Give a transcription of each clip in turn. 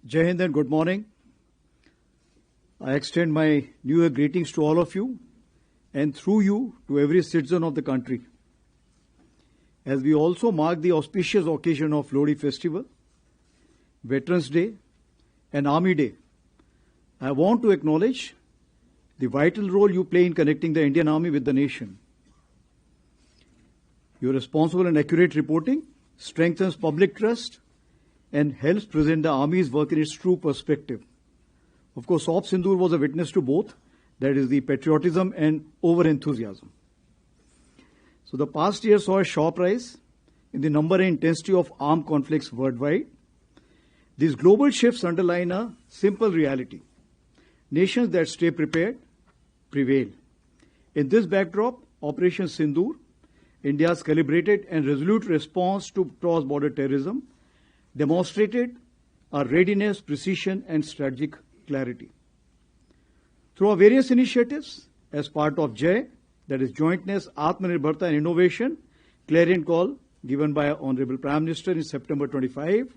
Jai Hind and good morning. I extend my New Year greetings to all of you and through you to every citizen of the country. As we also mark the auspicious occasion of Lodi Festival, Veterans Day and Army Day, I want to acknowledge the vital role you play in connecting the Indian Army with the nation. Your responsible and accurate reporting strengthens public trust and helps present the Army's work in its true perspective. Of course, Op Sindoor was a witness to both, that is the patriotism and over-enthusiasm. So the past year saw a sharp rise in the number and intensity of armed conflicts worldwide. These global shifts underline a simple reality. Nations that stay prepared prevail. In this backdrop, Operation Sindoor, India's calibrated and resolute response to cross-border terrorism, demonstrated our readiness, precision, and strategic clarity. Through our various initiatives, as part of JAY, that is Jointness, Atmanirbharta and Innovation, clarion call given by our Honorable Prime Minister in September 25,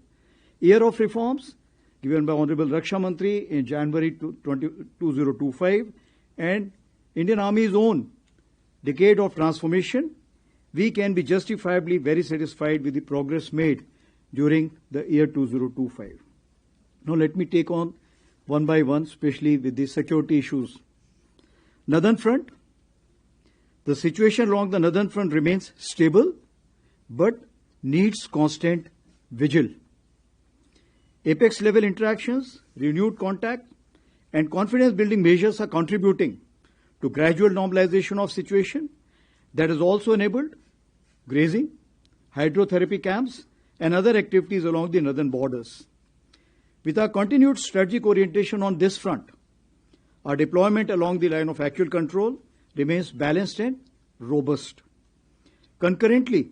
Year of Reforms, given by Honorable Raksha Mantri in January 2025, and Indian Army's own Decade of Transformation, we can be justifiably very satisfied with the progress made during the year 2025. Now let me take on one by one, especially with the security issues. Northern Front. The situation along the Northern Front remains stable, but needs constant vigil. Apex level interactions, renewed contact, and confidence building measures are contributing to gradual normalization of situation that has also enabled grazing, hydrotherapy camps, and other activities along the northern borders. With our continued strategic orientation on this front, our deployment along the line of actual control remains balanced and robust. Concurrently,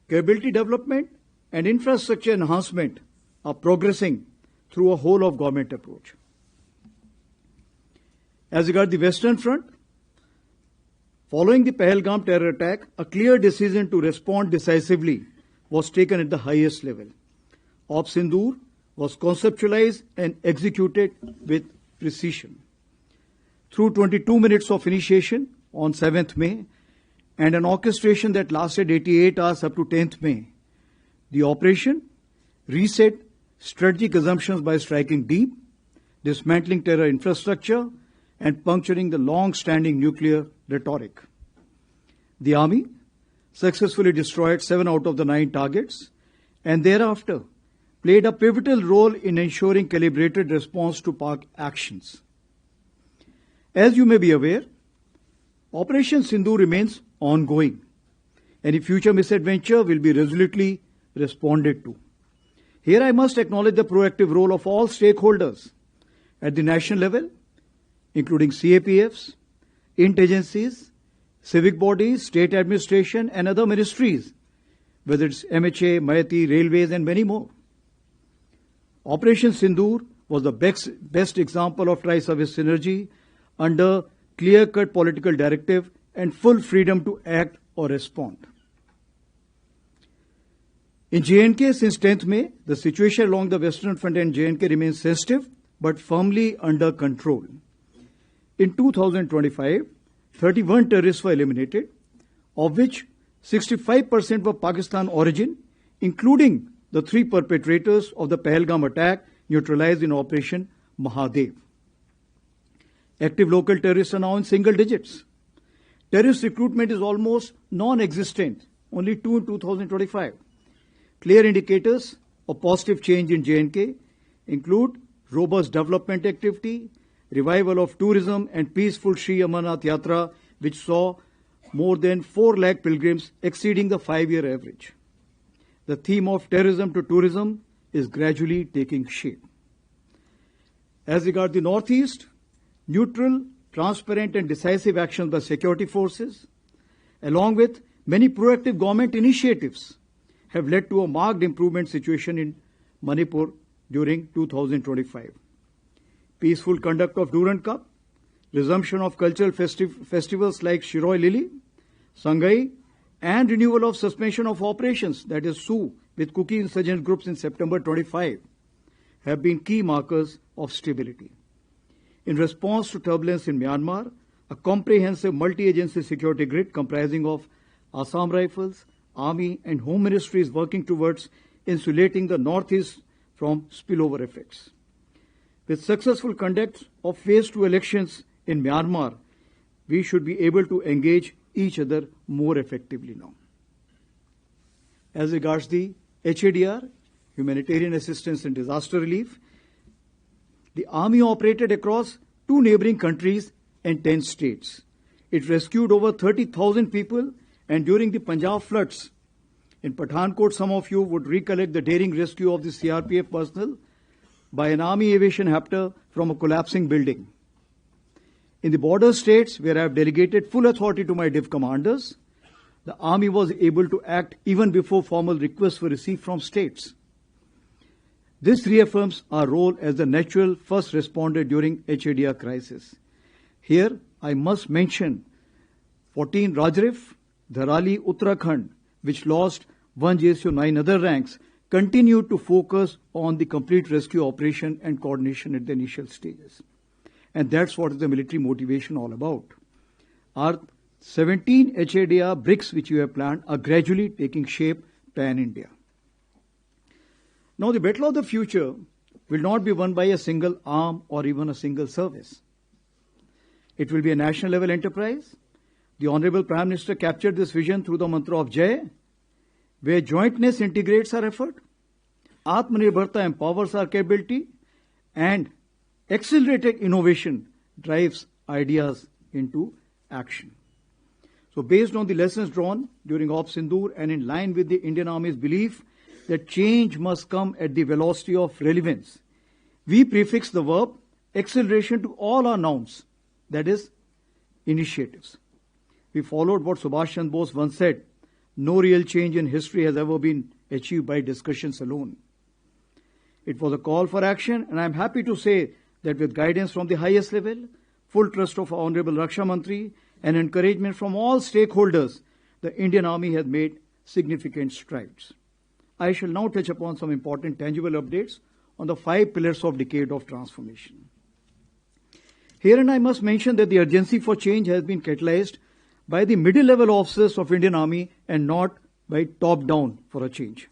capability development and infrastructure enhancement are progressing through a whole of government approach. As regards the Western Front, following the Pahalgam terror attack, a clear decision to respond decisively was taken at the highest level. Op Sindoor was conceptualized and executed with precision. Through 22 minutes of initiation on 7th May and an orchestration that lasted 88 hours up to 10th May, the operation reset strategic assumptions by striking deep, dismantling terror infrastructure, and puncturing the long-standing nuclear rhetoric. The Army successfully destroyed 7 out of the 9 targets and thereafter played a pivotal role in ensuring calibrated response to PAK actions. As you may be aware, Operation Sindoor remains ongoing. Any future misadventure will be resolutely responded to. Here I must acknowledge the proactive role of all stakeholders at the national level, including CAPFs, agencies, civic bodies, state administration, and other ministries, whether it's MHA, MeitY, Railways, and many more. Operation Sindoor was the best example of tri-service synergy under clear-cut political directive and full freedom to act or respond. In J&K, since 10th May, the situation along the Western Front and J&K remains sensitive but firmly under control. In 2025, 31 terrorists were eliminated, of which 65% were Pakistan origin, including the 3 perpetrators of the Pahalgam attack neutralized in Operation Mahadev. Active local terrorists are now in single digits. Terrorist recruitment is almost non-existent, only 2 in 2025. Clear indicators of positive change in J&K include robust development activity, revival of tourism, and peaceful Sri Amarnath Yatra, which saw more than 4 lakh pilgrims, exceeding the 5-year average. The theme of terrorism to tourism is gradually taking shape. As regards the Northeast, neutral, transparent, and decisive actions by security forces, along with many proactive government initiatives, have led to a marked improvement situation in Manipur during 2025. Peaceful conduct of Durand Cup, resumption of cultural festivals like Shiroi Lili, Sangai, and renewal of suspension of operations, that is SU, with Kuki insurgent groups in September 25, have been key markers of stability. In response to turbulence in Myanmar, a comprehensive multi-agency security grid comprising of Assam Rifles, Army and Home Ministry is working towards insulating the Northeast from spillover effects. With successful conduct of phase 2 elections in Myanmar, we should be able to engage each other more effectively now. As regards the HADR, Humanitarian Assistance and Disaster Relief, the Army operated across 2 neighboring countries and 10 states. It rescued over 30,000 people, and during the Punjab floods in Pathankot, some of you would recollect the daring rescue of the CRPF personnel by an Army aviation helicopter from a collapsing building. In the border states, where I have delegated full authority to my div commanders, the Army was able to act even before formal requests were received from states. This reaffirms our role as the natural first responder during HADR crisis. Here, I must mention 14 Rajrif, Dharali, Uttarakhand, which lost 1 JSU 9 other ranks, continued to focus on the complete rescue operation and coordination at the initial stages. And that's what is the military motivation all about. Our 17 HADR bricks which we have planned are gradually taking shape pan-India. Now the battle of the future will not be won by a single arm or even a single service. It will be a national level enterprise. The Honorable Prime Minister captured this vision through the mantra of Jai, where jointness integrates our effort, Atmanirbharta empowers our capability, and accelerated innovation drives ideas into action. So based on the lessons drawn during Operation Sindoor and in line with the Indian Army's belief that change must come at the velocity of relevance, we prefix the verb acceleration to all our nouns, that is, initiatives. We followed what Subhash Chandra Bose once said, no real change in history has ever been achieved by discussions alone. It was a call for action, and I am happy to say that with guidance from the highest level, full trust of our Honorable Raksha Mantri, and encouragement from all stakeholders, the Indian Army has made significant strides. I shall now touch upon some important tangible updates on the 5 pillars of decade of transformation. Herein I must mention that the urgency for change has been catalyzed by the middle-level officers of Indian Army and not by top-down for a change.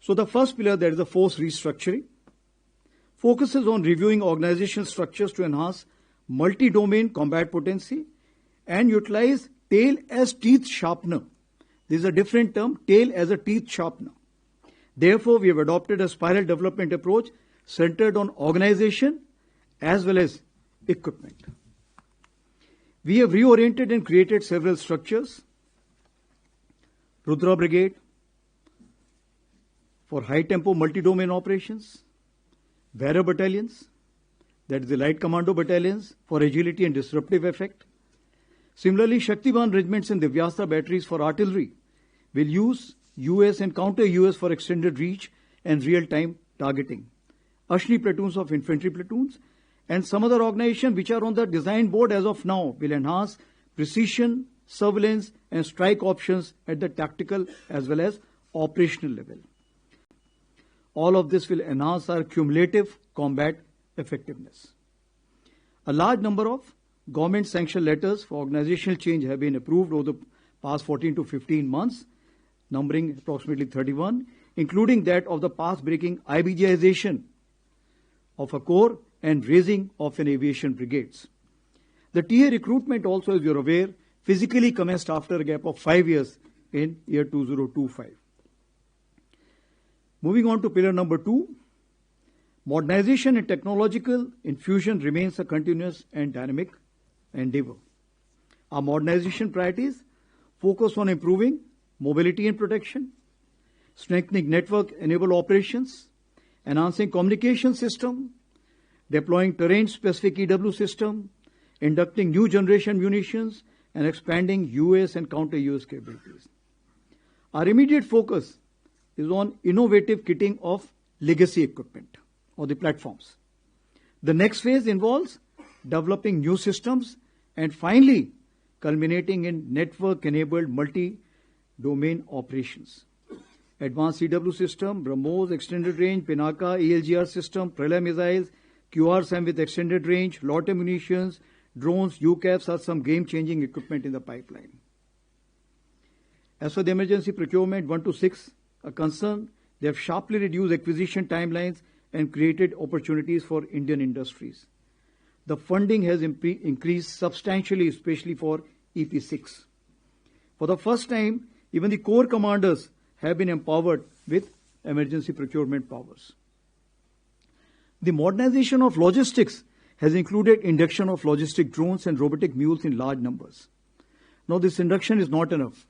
So the first pillar, that is the force restructuring, focuses on reviewing organizational structures to enhance multi-domain combat potency and utilize tail as teeth sharpener. This is a different term, tail as a teeth sharpener. Therefore, we have adopted a spiral development approach centered on organization as well as equipment. We have reoriented and created several structures. Rudra Brigade for high-tempo multi-domain operations, Bearer battalions, that is the light commando battalions for agility and disruptive effect. Similarly, Shaktivan regiments and Divyastra batteries for artillery will use US and counter-US for extended reach and real-time targeting. Ashni platoons of infantry platoons and some other organizations which are on the design board as of now will enhance precision, surveillance and strike options at the tactical as well as operational level. All of this will enhance our cumulative combat effectiveness. A large number of government sanctioned letters for organizational change have been approved over the past 14 to 15 months, numbering approximately 31, including that of the path-breaking IBGization of a corps and raising of an aviation brigades. The TA recruitment also, as you are aware, physically commenced after a gap of 5 years in year 2025. Moving on to pillar number 2, modernization and technological infusion remains a continuous and dynamic endeavor. Our modernization priorities focus on improving mobility and protection, strengthening network-enabled operations, enhancing communication system, deploying terrain-specific EW system, inducting new generation munitions, and expanding US and counter-US capabilities. Our immediate focus is on innovative kitting of legacy equipment or the platforms. The next phase involves developing new systems and finally culminating in network-enabled multi-domain operations. Advanced CW system, BrahMos extended range, Pinaka ALGR system, Pralay missiles, QR-SAM with extended range, Lotte munitions, drones, UCAVs are some game-changing equipment in the pipeline. As for the emergency procurement 1 to 6 are concerned, they have sharply reduced acquisition timelines and created opportunities for Indian industries. The funding has increased substantially, especially for EP6. For the first time, even the core commanders have been empowered with emergency procurement powers. The modernization of logistics has included induction of logistic drones and robotic mules in large numbers. Now, this induction is not enough.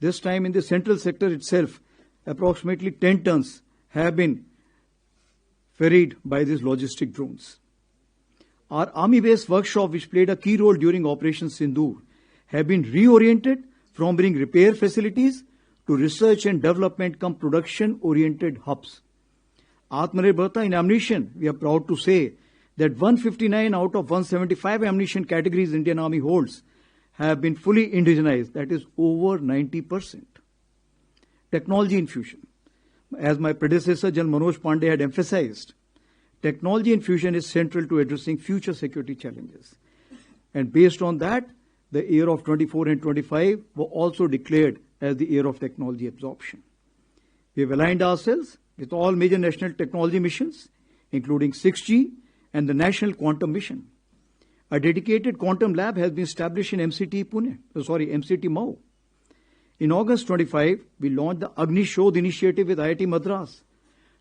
This time in the central sector itself, approximately 10 tons have been ferried by these logistic drones. Our army-based workshop, which played a key role during Operation Sindoor, have been reoriented from being repair facilities to research and development come production-oriented hubs. Atmanirbharta in ammunition, we are proud to say that 159 out of 175 ammunition categories Indian Army holds have been fully indigenized, that is over 90%. Technology infusion. As my predecessor, General Manoj Pandey, had emphasized, technology infusion is central to addressing future security challenges. And based on that, the year of 24 and 25 were also declared as the year of technology absorption. We have aligned ourselves with all major national technology missions, including 6G and the National Quantum Mission. A dedicated quantum lab has been established in MCT Mau. In August 25, we launched the Agni Shodh initiative with IIT Madras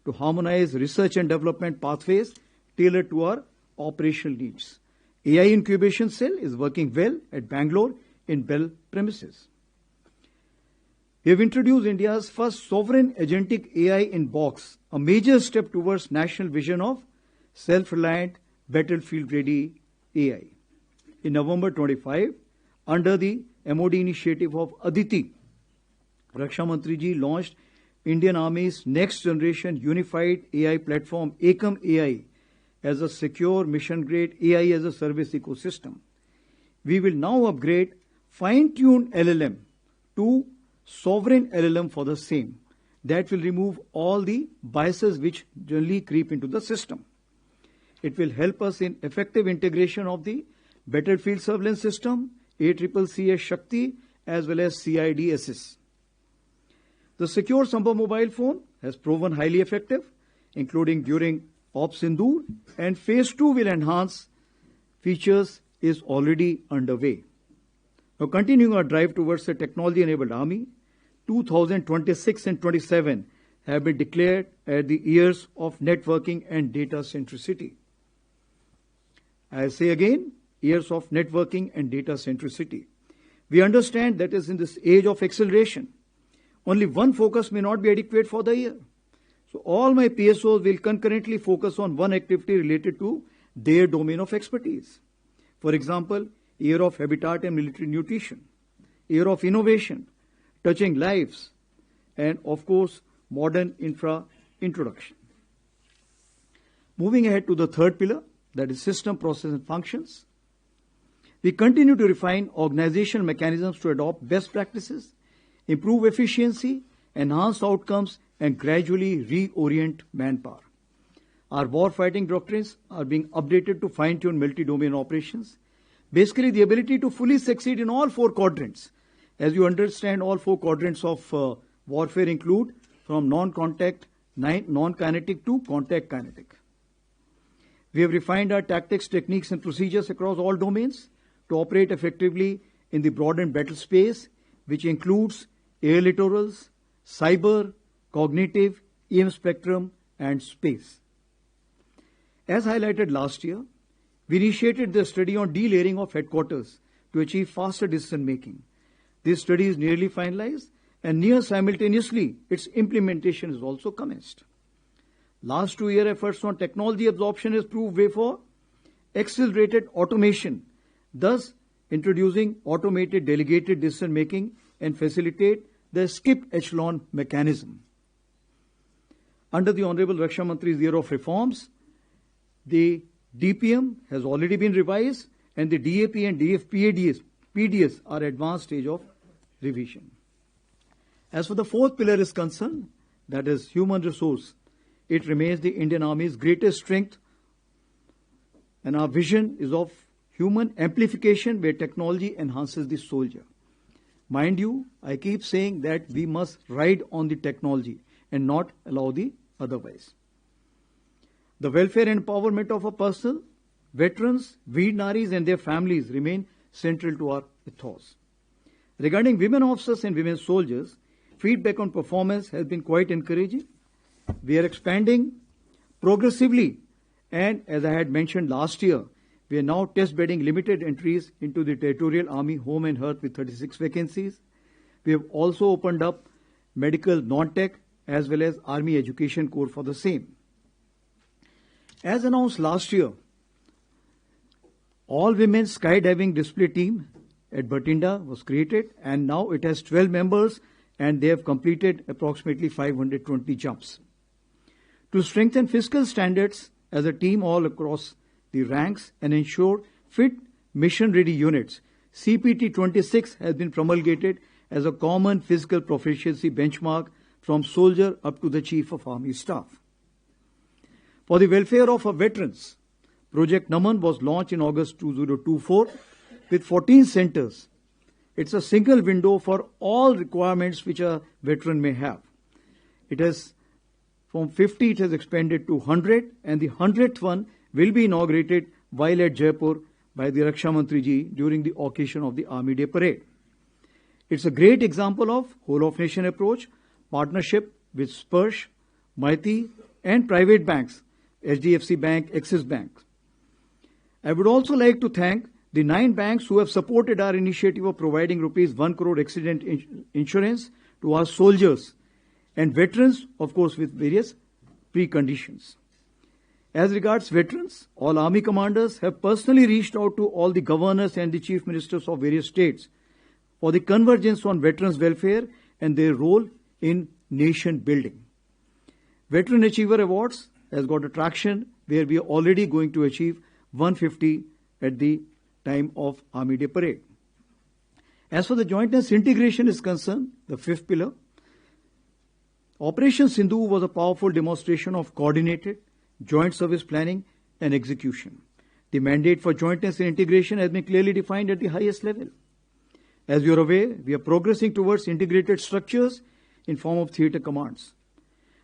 to harmonize research and development pathways tailored to our operational needs. AI incubation cell is working well at Bangalore in Bell premises. We have introduced India's first sovereign agentic AI in box, a major step towards national vision of self-reliant, battlefield-ready AI. In November 25, under the MOD initiative of Aditi, Raksha Mantri ji launched Indian Army's next generation unified AI platform, Ekam AI, as a secure mission-grade AI as a service ecosystem. We will now upgrade fine-tuned LLM to sovereign LLM for the same. That will remove all the biases which generally creep into the system. It will help us in effective integration of the battlefield surveillance system, ACCCS Shakti, as well as CIDSS. The secure Sambhav mobile phone has proven highly effective, including during Op Sindoor, and Phase 2 will enhance features is already underway. Now, continuing our drive towards a technology-enabled army, 2026 and 27 have been declared as the years of networking and data centricity. I say again, years of networking and data centricity. We understand that is in this age of acceleration, only one focus may not be adequate for the year. So all my PSOs will concurrently focus on one activity related to their domain of expertise. For example, year of habitat and military nutrition, year of innovation, touching lives, and of course, modern infra introduction. Moving ahead to the third pillar, that is system, process, and functions. We continue to refine organizational mechanisms to adopt best practices, improve efficiency, enhance outcomes, and gradually reorient manpower. Our war-fighting doctrines are being updated to fine-tune multi-domain operations. Basically, the ability to fully succeed in all four quadrants. As you understand, all four quadrants of warfare include from non-contact, non-kinetic to contact kinetic. We have refined our tactics, techniques, and procedures across all domains to operate effectively in the broadened battle space, which includes air littorals, cyber, cognitive, EM spectrum, and space. As highlighted last year, we initiated the study on delayering of headquarters to achieve faster decision making. This study is nearly finalized, and near simultaneously, its implementation is also commenced. Last 2 year efforts on technology absorption has proved way for accelerated automation, thus introducing automated delegated decision making and facilitate the skip echelon mechanism. Under the Honorable Raksha Mantri's year of reforms, the DPM has already been revised and the DAP and PDS are advanced stage of revision. As for the fourth pillar is concerned, that is human resource, it remains the Indian Army's greatest strength, and our vision is of human amplification where technology enhances the soldier. Mind you, I keep saying that we must ride on the technology and not allow the otherwise. The welfare and empowerment of our personnel, veterans, Veer Naris and their families remain central to our ethos. Regarding women officers and women soldiers, feedback on performance has been quite encouraging. We are expanding progressively, and as I had mentioned last year, we are now test bedding limited entries into the Territorial Army Home and Hearth with 36 vacancies. We have also opened up medical non-tech as well as Army Education Corps for the same. As announced last year, all-women skydiving display team at Bathinda was created, and now it has 12 members and they have completed approximately 520 jumps. To strengthen fiscal standards as a team all across the ranks and ensure fit mission-ready units, CPT 26 has been promulgated as a common physical proficiency benchmark from soldier up to the Chief of Army Staff. For the welfare of our veterans, Project Naman was launched in August 2024 with 14 centers. It's a single window for all requirements which a veteran may have. It has, from 50, it has expanded to 100, and the 100th one will be inaugurated while at Jaipur by the Raksha Mantri ji during the occasion of the Army Day Parade. It's a great example of whole of nation approach, partnership with Sparsh, Maiti and private banks, HDFC Bank, Axis Bank. I would also like to thank the 9 banks who have supported our initiative of providing rupees 1 crore accident insurance to our soldiers and veterans, of course, with various preconditions. As regards veterans, all army commanders have personally reached out to all the governors and the chief ministers of various states for the convergence on veterans' welfare and their role in nation building. Veteran Achiever Awards has got a traction where we are already going to achieve 150 at the time of Army Day Parade. As for the jointness integration is concerned, the fifth pillar, Operation Sindhu was a powerful demonstration of coordinated joint service planning and execution. The mandate for jointness and integration has been clearly defined at the highest level. As you are aware, we are progressing towards integrated structures in form of theatre commands.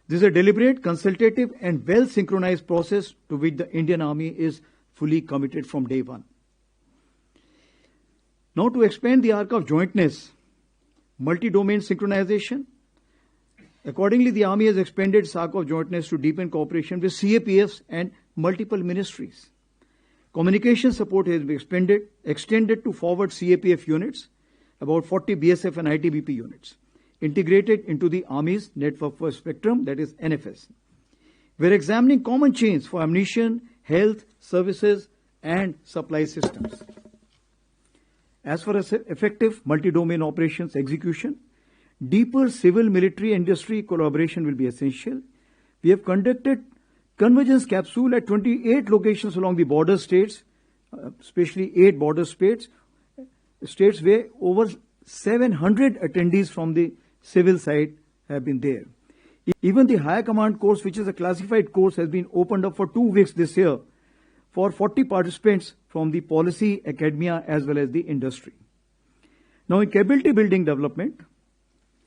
This is a deliberate, consultative and well-synchronized process to which the Indian Army is fully committed from day one. Now to expand the arc of jointness, multi-domain synchronization, accordingly the Army has expanded its arc of jointness to deepen cooperation with CAPFs and multiple ministries. Communication support has been extended to forward CAPF units, about 40 BSF and ITBP units, integrated into the Army's Network for Spectrum, that is NFS. We are examining common chains for ammunition, health, services and supply systems. As for effective multi-domain operations execution, deeper civil-military industry collaboration will be essential. We have conducted convergence capsule at 28 locations along the border states, especially 8 border states where over 700 attendees from the civil side have been there. Even the High Command course, which is a classified course, has been opened up for 2 weeks this year for 40 participants from the policy, academia as well as the industry. Now in capability building development,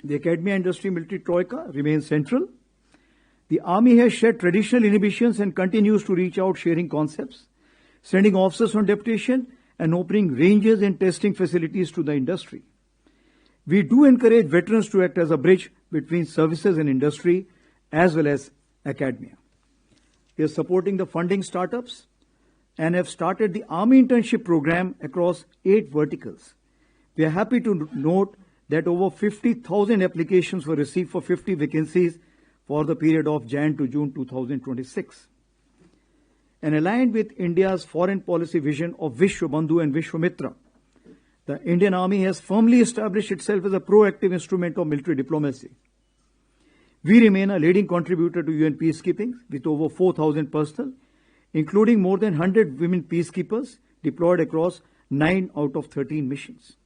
the academia industry military troika remains central. The Army has shed traditional inhibitions and continues to reach out sharing concepts, sending officers on deputation and opening ranges and testing facilities to the industry. We do encourage veterans to act as a bridge between services and industry as well as academia. We are supporting the funding startups and have started the Army internship program across 8 verticals. We are happy to note that over 50,000 applications were received for 50 vacancies for the period of Jan to June 2026. And aligned with India's foreign policy vision of Vishwabandhu and Vishwamitra, the Indian Army has firmly established itself as a proactive instrument of military diplomacy. We remain a leading contributor to UN peacekeeping with over 4,000 personnel, including more than 100 women peacekeepers deployed across 9 out of 13 missions.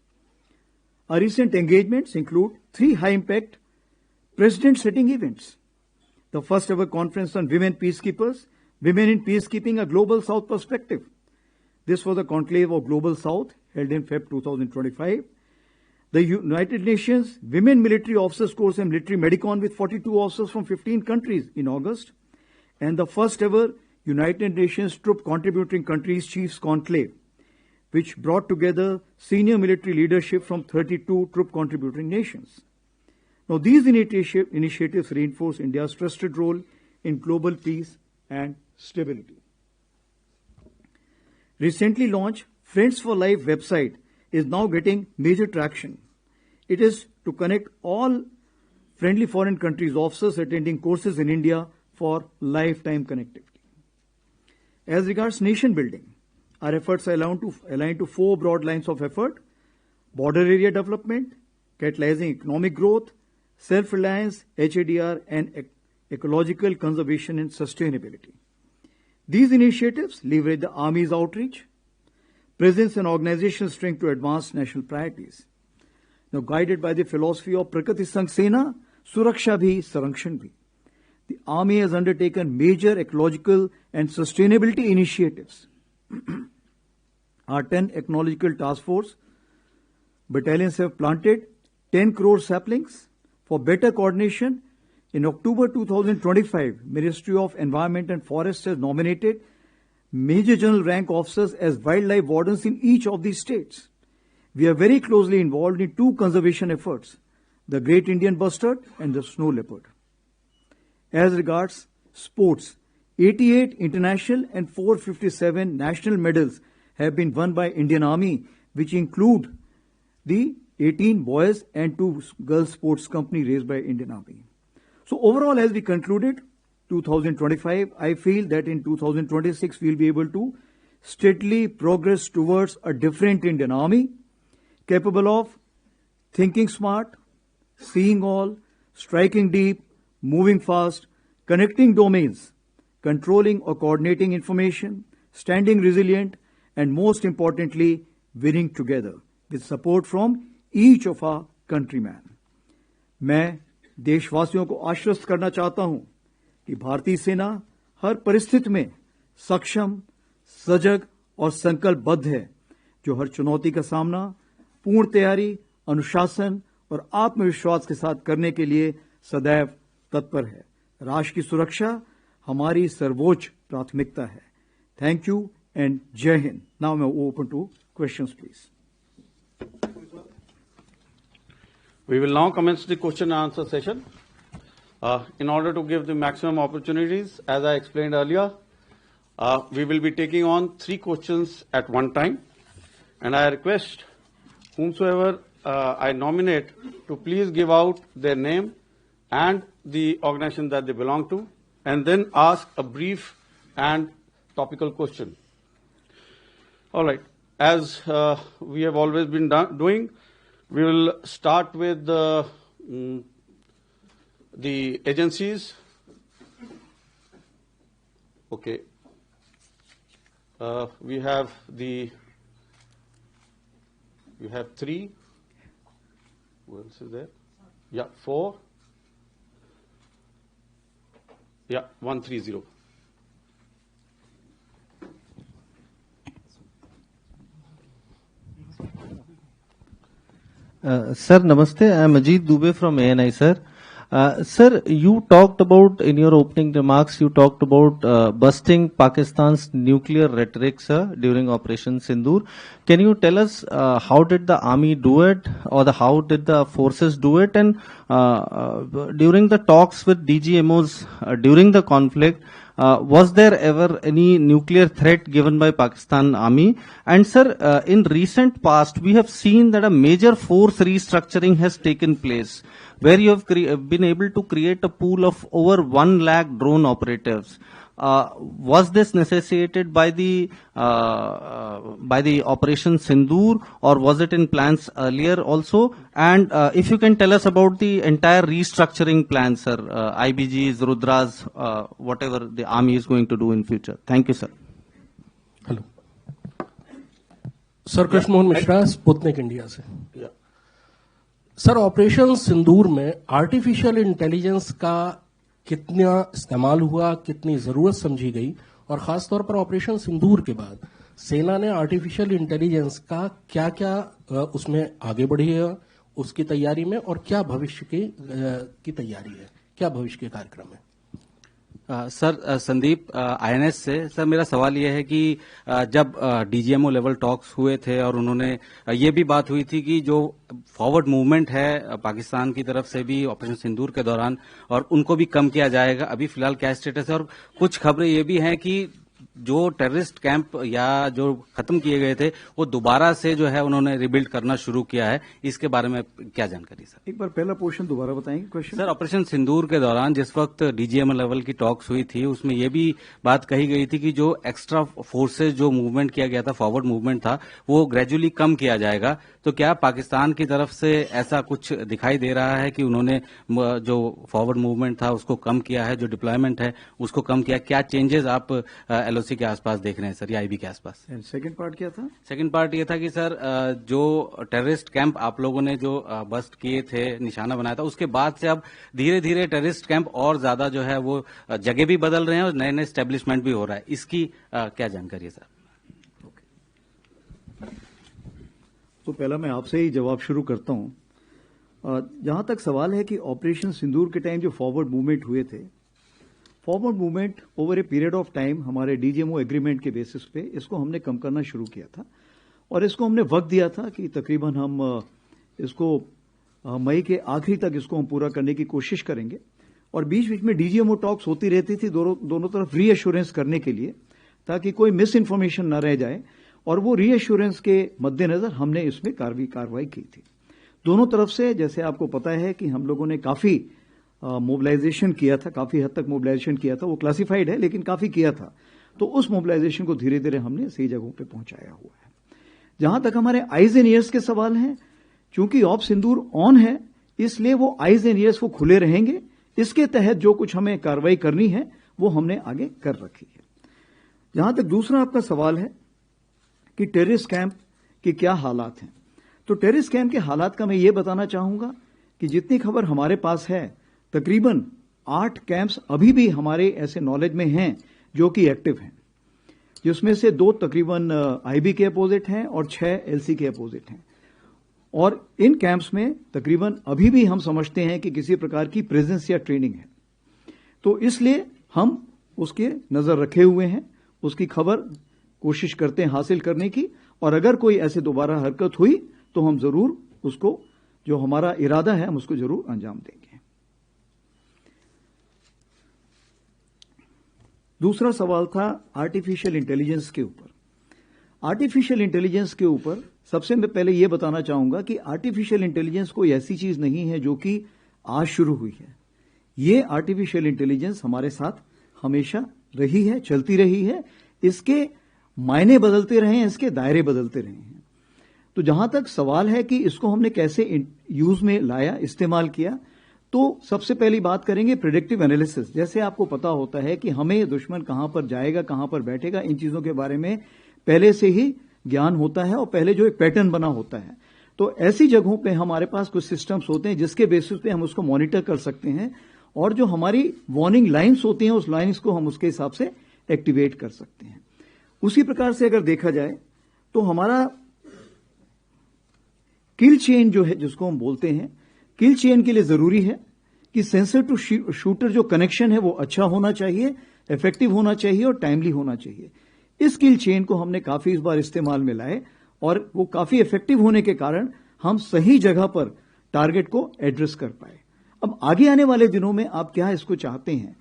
Our recent engagements include 3 high-impact President-setting events. The first ever conference on women peacekeepers, Women in Peacekeeping, a Global South Perspective. This was the conclave of Global South held in Feb 2025. The United Nations Women Military Officers Course and Military Medicon with 42 officers from 15 countries in August. And the first ever United Nations Troop Contributing Countries Chiefs Conclave, which brought together senior military leadership from 32 troop contributing nations. Now, these initiatives reinforce India's trusted role in global peace and stability. Recently launched Friends for Life website is now getting major traction. It is to connect all friendly foreign countries' officers attending courses in India for lifetime connectivity. As regards nation building, our efforts are aligned to 4 broad lines of effort: border area development, catalyzing economic growth, self-reliance, HADR, and ecological conservation and sustainability. These initiatives leverage the Army's outreach, presence, and organizational strength to advance national priorities. Now, guided by the philosophy of Prakriti Sang Sena, Suraksha Bhi, Sarakshan Bhi, the Army has undertaken major ecological and sustainability initiatives. Our 10 ecological task force battalions have planted 10 crore saplings. For better coordination, in October 2025, Ministry of Environment and Forests has nominated Major General rank officers as wildlife wardens in each of these states. We are very closely involved in 2 conservation efforts, the Great Indian Bustard and the Snow Leopard. As regards sports, 88 international and 457 national medals have been won by Indian Army, which include the 18 boys and 2 girls sports company raised by Indian Army. So overall, as we concluded 2025, I feel that in 2026 we'll be able to steadily progress towards a different Indian Army, capable of thinking smart, seeing all, striking deep, moving fast, connecting domains, controlling or coordinating information, standing resilient, and most importantly, winning together with support from each of our countrymen. मैं देशवासियों को आश्वस्त करना चाहता हूं कि भारतीय सेना हर परिस्थिति में सक्षम, सजग और संकल्पबद्ध है, जो हर चुनौती का सामना पूर्ण तैयारी, अनुशासन और आत्मविश्वास के साथ करने के लिए सदैव तत्पर है. राष्ट्र की सुरक्षा हमारी सर्वोच्च प्राथमिकता है. थैंक यू एंड जय हिंद. नाउ मैं open two questions please. We will now commence the question and answer session. In order to give the maximum opportunities, as I explained earlier, we will be taking on 3 questions at one time. And I request whomsoever I nominate to please give out their name and the organization that they belong to, and then ask a brief and topical question. All right. As we have always been doing, we will start with the agencies. Okay. We have 3. Who else is there? Yeah, 4. Yeah, 130. Sir, namaste. I am Ajit Dubey from ANI, sir. Sir, you talked about, in your opening remarks, you talked about busting Pakistan's nuclear rhetoric, sir, during Operation Sindoor. Can you tell us how did the army do it, or how did the forces do it? And during the talks with DGMOs during the conflict, was there ever any nuclear threat given by Pakistan Army? And sir, in recent past, we have seen that a major force restructuring has taken place, where you have been able to create a pool of over 1 lakh drone operatives. Was this necessitated by the Operation Sindoor, or was it in plans earlier also? And if you can tell us about the entire restructuring plan, sir, IBGs, Rudras, whatever the army is going to do in future. Thank you, sir. Hello. Sir, Krishna Mohan Mishra, Sputnik India. Se. Yeah. Sir, operation Sindoor में artificial intelligence का कितना इस्तेमाल हुआ, कितनी जरूरत समझी गई, और खासतौर पर ऑपरेशन सिंदूर के बाद सेना ने आर्टिफिशियल इंटेलिजेंस का क्या क्या उसमें आगे बढ़ी है उसकी तैयारी में, और क्या भविष्य की तैयारी है, क्या भविष्य के कार्यक्रम है? सर, संदीप आईएनएस से सर मेरा सवाल यह है कि जब डीजीएमओ लेवल टॉक्स हुए थे और उन्होंने ये भी बात हुई थी कि जो फॉरवर्ड मूवमेंट है पाकिस्तान की तरफ से भी ऑपरेशन सिंदूर के दौरान, और उनको भी कम किया जाएगा, अभी फिलहाल क्या स्टेटस है? और कुछ खबरें ये भी हैं कि जो टेररिस्ट कैंप या जो खत्म किए गए थे वो दोबारा से जो है उन्होंने रिबिल्ड करना शुरू किया है, इसके बारे में क्या जानकारी सर? एक बार पहला पोर्शन दोबारा बताएंगे क्वेश्चन। सर, ऑपरेशन सिंदूर के दौरान जिस वक्त डीजीएम लेवल की टॉक्स हुई थी उसमें यह भी बात कही गई थी कि जो एक्स्ट्रा फोर्सेज जो मूवमेंट किया गया था, फॉरवर्ड मूवमेंट था, वो ग्रेजुअली कम किया जाएगा। तो क्या पाकिस्तान की तरफ से ऐसा कुछ दिखाई दे रहा है कि उन्होंने जो फॉरवर्ड मूवमेंट था उसको कम किया है, जो डिप्लॉयमेंट है उसको कम किया? क्या चेंजेस आप एलओसी के आसपास देख रहे हैं सर, या आईबी के आसपास? सेकंड पार्ट क्या था? सेकंड पार्ट ये था कि सर जो टेररिस्ट कैंप आप लोगों ने जो बस्ट किए थे, निशाना बनाया था, उसके बाद से अब धीरे धीरे टेररिस्ट कैंप और ज्यादा जो है वो जगह भी बदल रहे हैं और नए नए स्टैब्लिशमेंट भी हो रहा है, इसकी क्या जानकारी है सर? तो पहला मैं आपसे ही जवाब शुरू करता हूं। जहां तक सवाल है कि ऑपरेशन सिंदूर के टाइम जो फॉरवर्ड मूवमेंट हुए थे, forward movement over a period of time हमारे डीजीएमओ एग्रीमेंट के बेसिस पे इसको हमने कम करना शुरू किया था, और इसको हमने वक्त दिया था कि तकरीबन हम इसको मई के आखिरी तक इसको हम पूरा करने की कोशिश करेंगे। और बीच बीच में डीजीएमओ टॉक्स होती रहती थी दोनों तरफ रीएश्योरेंस करने के लिए, ताकि कोई मिस इन्फॉर्मेशन न रह जाए, और वो रीएश्योरेंस के मद्देनजर हमने इसमें कार्रवाई की थी दोनों तरफ से। जैसे आपको पता है कि हम लोगों ने काफी मोबिलाइजेशन किया था, काफी हद तक मोबिलाइजेशन किया था, वो क्लासिफाइड है लेकिन काफी किया था, तो उस मोबिलाइजेशन को धीरे धीरे हमने सही जगहों पे पहुंचाया हुआ है। जहां तक हमारे आईज एंड ईयर्स के सवाल हैं, चूंकि ऑप सिंदूर ऑन है इसलिए वो आईज एंड ईयर्स वो खुले रहेंगे, इसके तहत जो कुछ हमें कार्रवाई करनी है वो हमने आगे कर रखी है। जहां तक दूसरा आपका सवाल है कि टेररिस्ट कैंप के क्या हालात हैं, तो टेररिस्ट कैंप के हालात का मैं ये बताना चाहूंगा कि जितनी खबर हमारे पास है, तकरीबन 8 कैंप्स अभी भी हमारे ऐसे नॉलेज में हैं जो कि एक्टिव हैं, जिसमें से 2 तकरीबन आईबी के अपोजिट हैं और 6 एलसी के अपोजिट हैं। और इन कैंप्स में तकरीबन अभी भी हम समझते हैं कि किसी प्रकार की प्रेजेंस या ट्रेनिंग है, तो इसलिए हम उसके नजर रखे हुए हैं, उसकी खबर कोशिश करते हैं हासिल करने की, और अगर कोई ऐसे दोबारा हरकत हुई तो हम जरूर उसको, जो हमारा इरादा है, हम उसको जरूर अंजाम देंगे। दूसरा सवाल था आर्टिफिशियल इंटेलिजेंस के ऊपर। आर्टिफिशियल इंटेलिजेंस के ऊपर सबसे मैं पहले यह बताना चाहूंगा कि आर्टिफिशियल इंटेलिजेंस कोई ऐसी चीज नहीं है जो कि आज शुरू हुई है। ये आर्टिफिशियल इंटेलिजेंस हमारे साथ हमेशा रही है, चलती रही है, इसके मायने बदलते रहे हैं, इसके दायरे बदलते रहे हैं। तो जहां तक सवाल है कि इसको हमने कैसे यूज में लाया, इस्तेमाल किया, तो सबसे पहली बात करेंगे प्रेडिक्टिव एनालिसिस। जैसे आपको पता होता है कि हमें दुश्मन कहां पर जाएगा, कहां पर बैठेगा, इन चीजों के बारे में पहले से ही ज्ञान होता है और पहले जो एक पैटर्न बना होता है। तो ऐसी जगहों पे हमारे पास कुछ सिस्टम्स होते हैं जिसके बेसिस पे हम उसको मॉनिटर कर सकते हैं, और जो हमारी वार्निंग लाइन्स होती हैं उस लाइन्स को हम उसके हिसाब से एक्टिवेट कर सकते हैं। उसी प्रकार से अगर देखा जाए तो हमारा किल चेन जो है, जिसको हम बोलते हैं, किल चेन के लिए जरूरी है कि सेंसर टू शूटर जो कनेक्शन है वो अच्छा होना चाहिए, इफेक्टिव होना चाहिए और टाइमली होना चाहिए। इस किल चेन को हमने काफी इस बार इस्तेमाल में लाए और वो काफी इफेक्टिव होने के कारण हम सही जगह पर टारगेट को एड्रेस कर पाए। अब आगे आने वाले दिनों में आप क्या इसको चाहते हैं?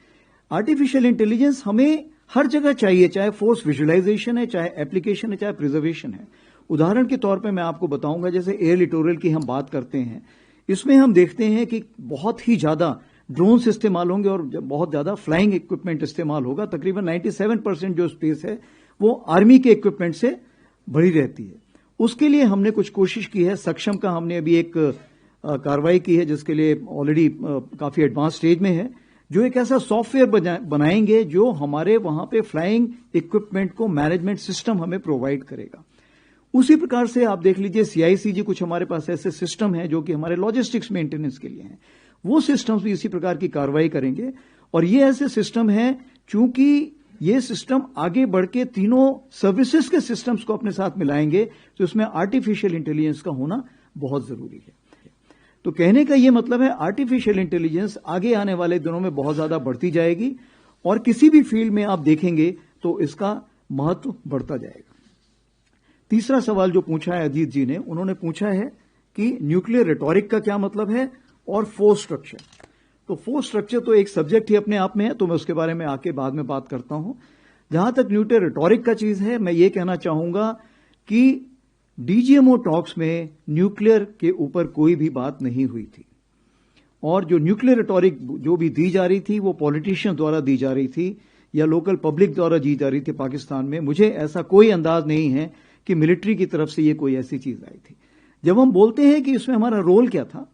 आर्टिफिशियल इंटेलिजेंस हमें हर जगह चाहिए, चाहे फोर्स विजुअलाइजेशन है, चाहे एप्लीकेशन है, चाहे प्रिजर्वेशन है। उदाहरण के तौर पे मैं आपको बताऊंगा, जैसे एयर लिटोरल की हम बात करते हैं, इसमें हम देखते हैं कि बहुत ही ज्यादा ड्रोन्स इस्तेमाल होंगे और बहुत ज्यादा फ्लाइंग इक्विपमेंट इस्तेमाल होगा। तकरीबन 97% जो स्पेस है वो आर्मी के इक्विपमेंट से भरी रहती है। उसके लिए हमने कुछ कोशिश की है। सक्षम का हमने अभी एक कार्रवाई की है जिसके लिए ऑलरेडी काफी एडवांस स्टेज में है, जो एक ऐसा सॉफ्टवेयर बनाएंगे जो हमारे वहां पे फ्लाइंग इक्विपमेंट को मैनेजमेंट सिस्टम हमें प्रोवाइड करेगा। उसी प्रकार से आप देख लीजिए CICG कुछ हमारे पास ऐसे सिस्टम है जो कि हमारे लॉजिस्टिक्स मेंटेनेंस के लिए हैं, वो सिस्टम्स भी इसी प्रकार की कार्रवाई करेंगे। और ये ऐसे सिस्टम है, चूंकि ये सिस्टम आगे बढ़ के तीनों सर्विसेज के सिस्टम्स को अपने साथ मिलाएंगे, तो इसमें आर्टिफिशियल इंटेलिजेंस का होना बहुत जरूरी है। तो कहने का यह मतलब है आर्टिफिशियल इंटेलिजेंस आगे आने वाले दिनों में बहुत ज्यादा बढ़ती जाएगी और किसी भी फील्ड में आप देखेंगे तो इसका महत्व बढ़ता जाएगा। तीसरा सवाल जो पूछा है अजीत जी ने, उन्होंने पूछा है कि न्यूक्लियर रेटोरिक का क्या मतलब है और फोर्स स्ट्रक्चर। तो फोर्स स्ट्रक्चर तो एक सब्जेक्ट ही अपने आप में है, तो मैं उसके बारे में आके बाद में बात करता हूं। जहां तक न्यूक्लियर रेटोरिक का चीज है, मैं ये कहना चाहूंगा कि DGMO टॉक्स में न्यूक्लियर के ऊपर कोई भी बात नहीं हुई थी, और जो न्यूक्लियर रेटोरिक जो भी दी जा रही थी वो पॉलिटिशियन द्वारा दी जा रही थी या लोकल पब्लिक द्वारा दी जा रही थी पाकिस्तान में। मुझे ऐसा कोई अंदाज नहीं है कि मिलिट्री की तरफ से ये कोई ऐसी चीज आई थी। जब हम बोलते हैं कि इसमें हमारा रोल क्या था,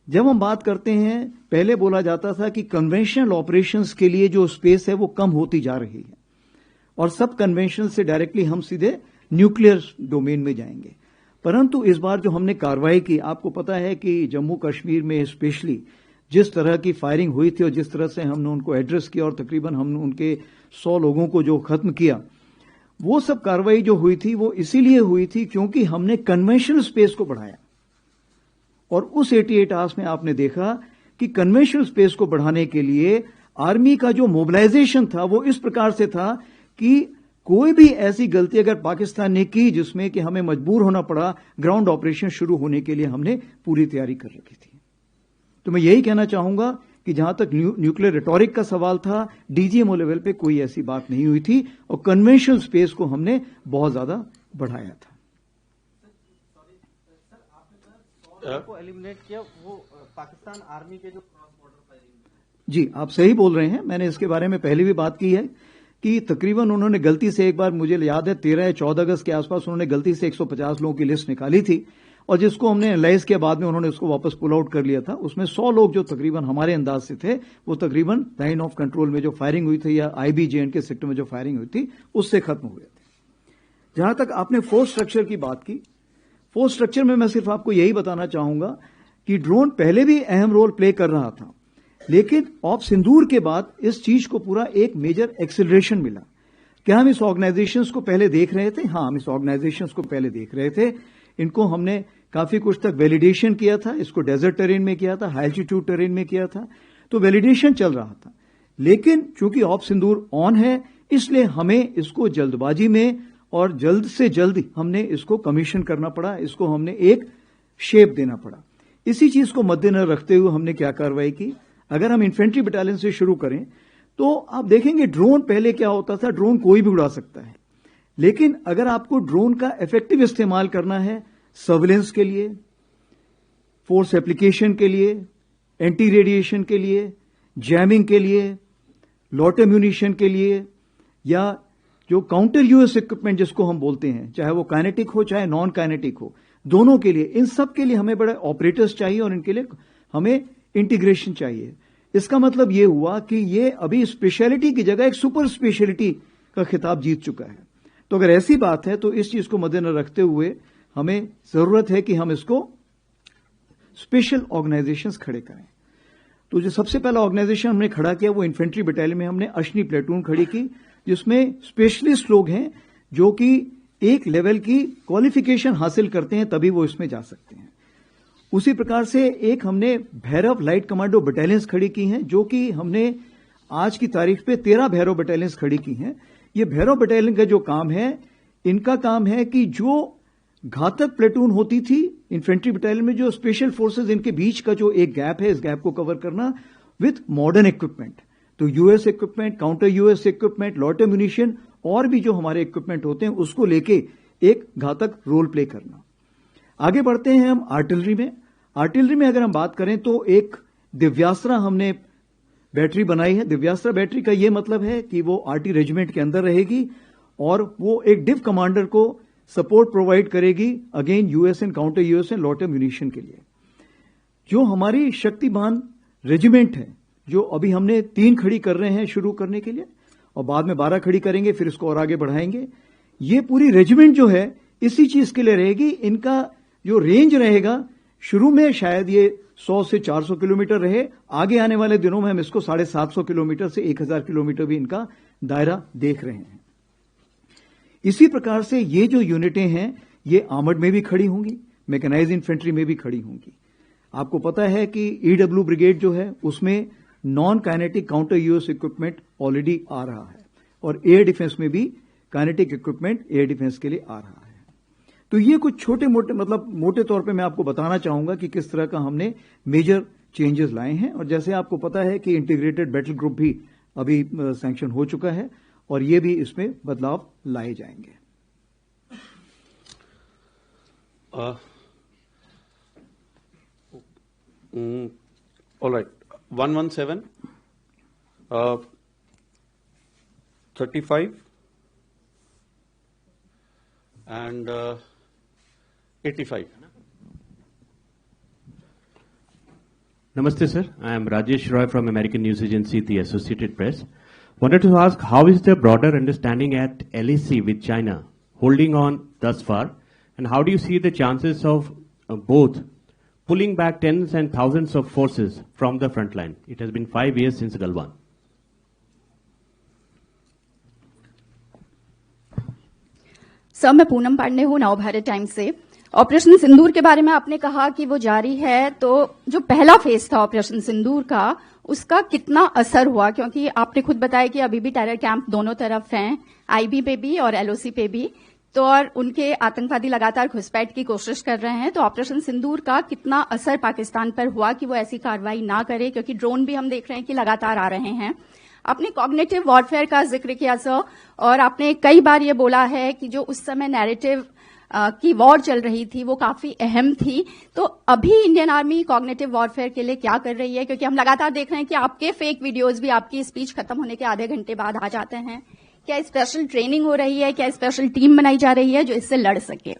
जब हम बात करते हैं, पहले बोला जाता था कि कन्वेंशनल ऑपरेशंस के लिए जो स्पेस है वो कम होती जा रही है और सब कन्वेंशन से डायरेक्टली हम सीधे न्यूक्लियर डोमेन में जाएंगे। परंतु इस बार जो हमने कार्रवाई की, आपको पता है कि जम्मू कश्मीर में स्पेशली जिस तरह की फायरिंग हुई थी और जिस तरह से हमने उनको एड्रेस किया और तकरीबन हमने उनके 100 लोगों को जो खत्म किया, वो सब कार्रवाई जो हुई थी वो इसीलिए हुई थी क्योंकि हमने कन्वेंशनल स्पेस को बढ़ाया। और उस 88 आवर्स में आपने देखा कि कन्वेंशनल स्पेस को बढ़ाने के लिए आर्मी का जो मोबिलाइजेशन था वो इस प्रकार से था कि कोई भी ऐसी गलती अगर पाकिस्तान ने की जिसमें कि हमें मजबूर होना पड़ा ग्राउंड ऑपरेशन शुरू होने के लिए, हमने पूरी तैयारी कर रखी थी। तो मैं यही कहना चाहूंगा कि जहां तक न्यूक्लियर रेटोरिक का सवाल था, DGMO लेवल पे कोई ऐसी बात नहीं हुई थी और कन्वेंशनल स्पेस को हमने बहुत ज्यादा बढ़ाया था। को एलिमिनेट किया, वो पाकिस्तान आर्मी के जो क्रॉस बॉर्डर फायरिंग। जी, आप सही बोल रहे हैं। मैंने इसके बारे में पहले भी बात की है कि तकरीबन उन्होंने गलती से एक बार, मुझे याद है 13 या 14 अगस्त के आसपास उन्होंने गलती से 150 लोगों की लिस्ट निकाली थी और जिसको हमने एनालाइज किया, बाद में उन्होंने उसको वापस पुल आउट कर लिया था। उसमें 100 लोग जो तकरीबन हमारे अंदाज से थे, वो तकरीबन लाइन ऑफ कंट्रोल में जो फायरिंग हुई थी या IBJN के सेक्टर में जो फायरिंग हुई थी उससे खत्म हुए थे। जहां तक आपने फोर्स स्ट्रक्चर की बात की, फोर्स स्ट्रक्चर में मैं सिर्फ आपको यही बताना चाहूंगा कि ड्रोन पहले भी अहम रोल प्ले कर रहा था, लेकिन ऑफ सिंदूर के बाद इस चीज को पूरा एक मेजर एक्सेलरेशन मिला। क्या हम इस ऑर्गेनाइजेशंस को पहले देख रहे थे? हाँ, हम इस ऑर्गेनाइजेशंस को पहले देख रहे थे। इनको हमने काफी कुछ तक वैलिडेशन किया था, इसको डेजर्ट टेरेन में किया था, हाई एल्टीट्यूड टेरेन में किया था, तो वैलिडेशन चल रहा था। लेकिन चूंकि ऑफ सिंदूर ऑन है, इसलिए हमें इसको जल्दबाजी में और जल्द से जल्द हमने इसको कमीशन करना पड़ा, इसको हमने एक शेप देना पड़ा। इसी चीज को मद्देनजर रखते हुए हमने क्या कार्रवाई की, अगर हम इन्फेंट्री बटालियन से शुरू करें तो आप देखेंगे ड्रोन पहले क्या होता था, ड्रोन कोई भी उड़ा सकता है, लेकिन अगर आपको ड्रोन का इफेक्टिव इस्तेमाल करना है सर्विलेंस के लिए, फोर्स एप्लीकेशन के लिए, एंटी रेडिएशन के लिए, जैमिंग के लिए, लॉट एम्यूनिशन के लिए, या जो काउंटर यूएस इक्विपमेंट जिसको हम बोलते हैं, चाहे वो काइनेटिक हो चाहे नॉन काइनेटिक हो, दोनों के लिए, इन सब के लिए हमें बड़े ऑपरेटर्स चाहिए और इनके लिए हमें इंटीग्रेशन चाहिए। इसका मतलब यह हुआ कि ये अभी स्पेशलिटी की जगह एक सुपर स्पेशलिटी का खिताब जीत चुका है। तो अगर ऐसी बात है तो इस चीज को मद्देनजर रखते हुए हमें जरूरत है कि हम इसको स्पेशल ऑर्गेनाइजेशंस खड़े करें। तो जो सबसे पहला ऑर्गेनाइजेशन हमने खड़ा किया वो इन्फेंट्री बटालियन में हमने अश्नी प्लेटून खड़ी की, जिसमें स्पेशलिस्ट लोग हैं जो कि एक लेवल की क्वालिफिकेशन हासिल करते हैं, तभी वो इसमें जा सकते हैं। उसी प्रकार से एक हमने भैरव लाइट कमांडो बटालियंस खड़ी की हैं, जो कि हमने आज की तारीख पे 13 भैरव बटालियंस खड़ी की हैं। ये भैरव बटालियन का जो काम है, इनका काम है कि जो घातक प्लेटून होती थी इन्फेंट्री बटालियन में, जो स्पेशल फोर्सेज, इनके बीच का जो एक गैप है, इस गैप को कवर करना विथ मॉडर्न इक्विपमेंट। तो US equipment, counter US equipment, lot ammunition और भी जो हमारे इक्विपमेंट होते हैं उसको लेके एक घातक रोल प्ले करना। आगे बढ़ते हैं हम आर्टिलरी में। आर्टिलरी में अगर हम बात करें तो एक दिव्यास्त्रा हमने बैटरी बनाई है। दिव्यास्त्रा बैटरी का यह मतलब है कि वो आरटी रेजिमेंट के अंदर रहेगी और वो एक डिव कमांडर को सपोर्ट प्रोवाइड करेगी again US and counter US and lot ammunition के लिए। जो हमारी शक्तिमान रेजिमेंट है, जो अभी हमने 3 खड़ी कर रहे हैं शुरू करने के लिए और बाद में 12 खड़ी करेंगे, फिर इसको और आगे बढ़ाएंगे। ये पूरी रेजिमेंट जो है इसी चीज के लिए रहेगी। इनका जो रेंज रहेगा, शुरू में शायद ये 100 से 400 किलोमीटर रहे, आगे आने वाले दिनों में हम इसको 750 किलोमीटर से 1000 किलोमीटर भी इनका दायरा देख रहे हैं। इसी प्रकार से ये जो यूनिटें हैं ये आर्मर्ड में भी खड़ी होंगी, मैकेनाइज्ड इन्फेंट्री में भी खड़ी होंगी। आपको पता है कि ईडब्ल्यू ब्रिगेड जो है उसमें non kinetic counter US equipment already आ रहा है, और एयर डिफेंस में भी काइनेटिक इक्विपमेंट एयर डिफेंस के लिए आ रहा है। तो ये कुछ छोटे मोटे, मतलब मोटे तौर पे मैं आपको बताना चाहूंगा कि किस तरह का हमने मेजर चेंजेस लाए हैं। और जैसे आपको पता है कि इंटीग्रेटेड बैटल ग्रुप भी अभी सैंक्शन हो चुका है, और ये भी इसमें बदलाव लाए जाएंगे। All right. 117, 35, and 85. Namaste, sir. I am Rajesh Roy from American News Agency, the Associated Press. Wanted to ask, how is the broader understanding at LAC with China holding on thus far, and how do you see the chances of both pulling back tens and thousands of forces from the front line? It has been 5 years since Galwan. Sir, मैं पूनम पांडे हूँ, नव Bharat times से। Operation सिंदूर के बारे में आपने कहा कि वो जारी है, तो जो पहला फेज था ऑपरेशन सिंदूर का, उसका कितना असर हुआ? क्योंकि आपने खुद बताया कि अभी भी टेरर कैंप दोनों तरफ हैं, आईबी पे भी और एलओसी पे भी, तो और उनके आतंकवादी लगातार घुसपैठ की कोशिश कर रहे हैं। तो ऑपरेशन सिंदूर का कितना असर पाकिस्तान पर हुआ कि वो ऐसी कार्रवाई ना करे? क्योंकि ड्रोन भी हम देख रहे हैं कि लगातार आ रहे हैं। आपने कॉग्निटिव वॉरफेयर का जिक्र किया सर, और आपने कई बार ये बोला है कि जो उस समय नैरेटिव की वॉर चल रही थी वो काफी अहम थी। तो अभी इंडियन आर्मी कॉग्निटिव वॉरफेयर के लिए क्या कर रही है? क्योंकि हम लगातार देख रहे हैं कि आपके फेक वीडियोज भी आपकी स्पीच खत्म होने के आधे घंटे बाद आ जाते हैं। क्या स्पेशल ट्रेनिंग हो रही है? क्या स्पेशल टीम बनाई जा रही है जो इससे लड़ सके?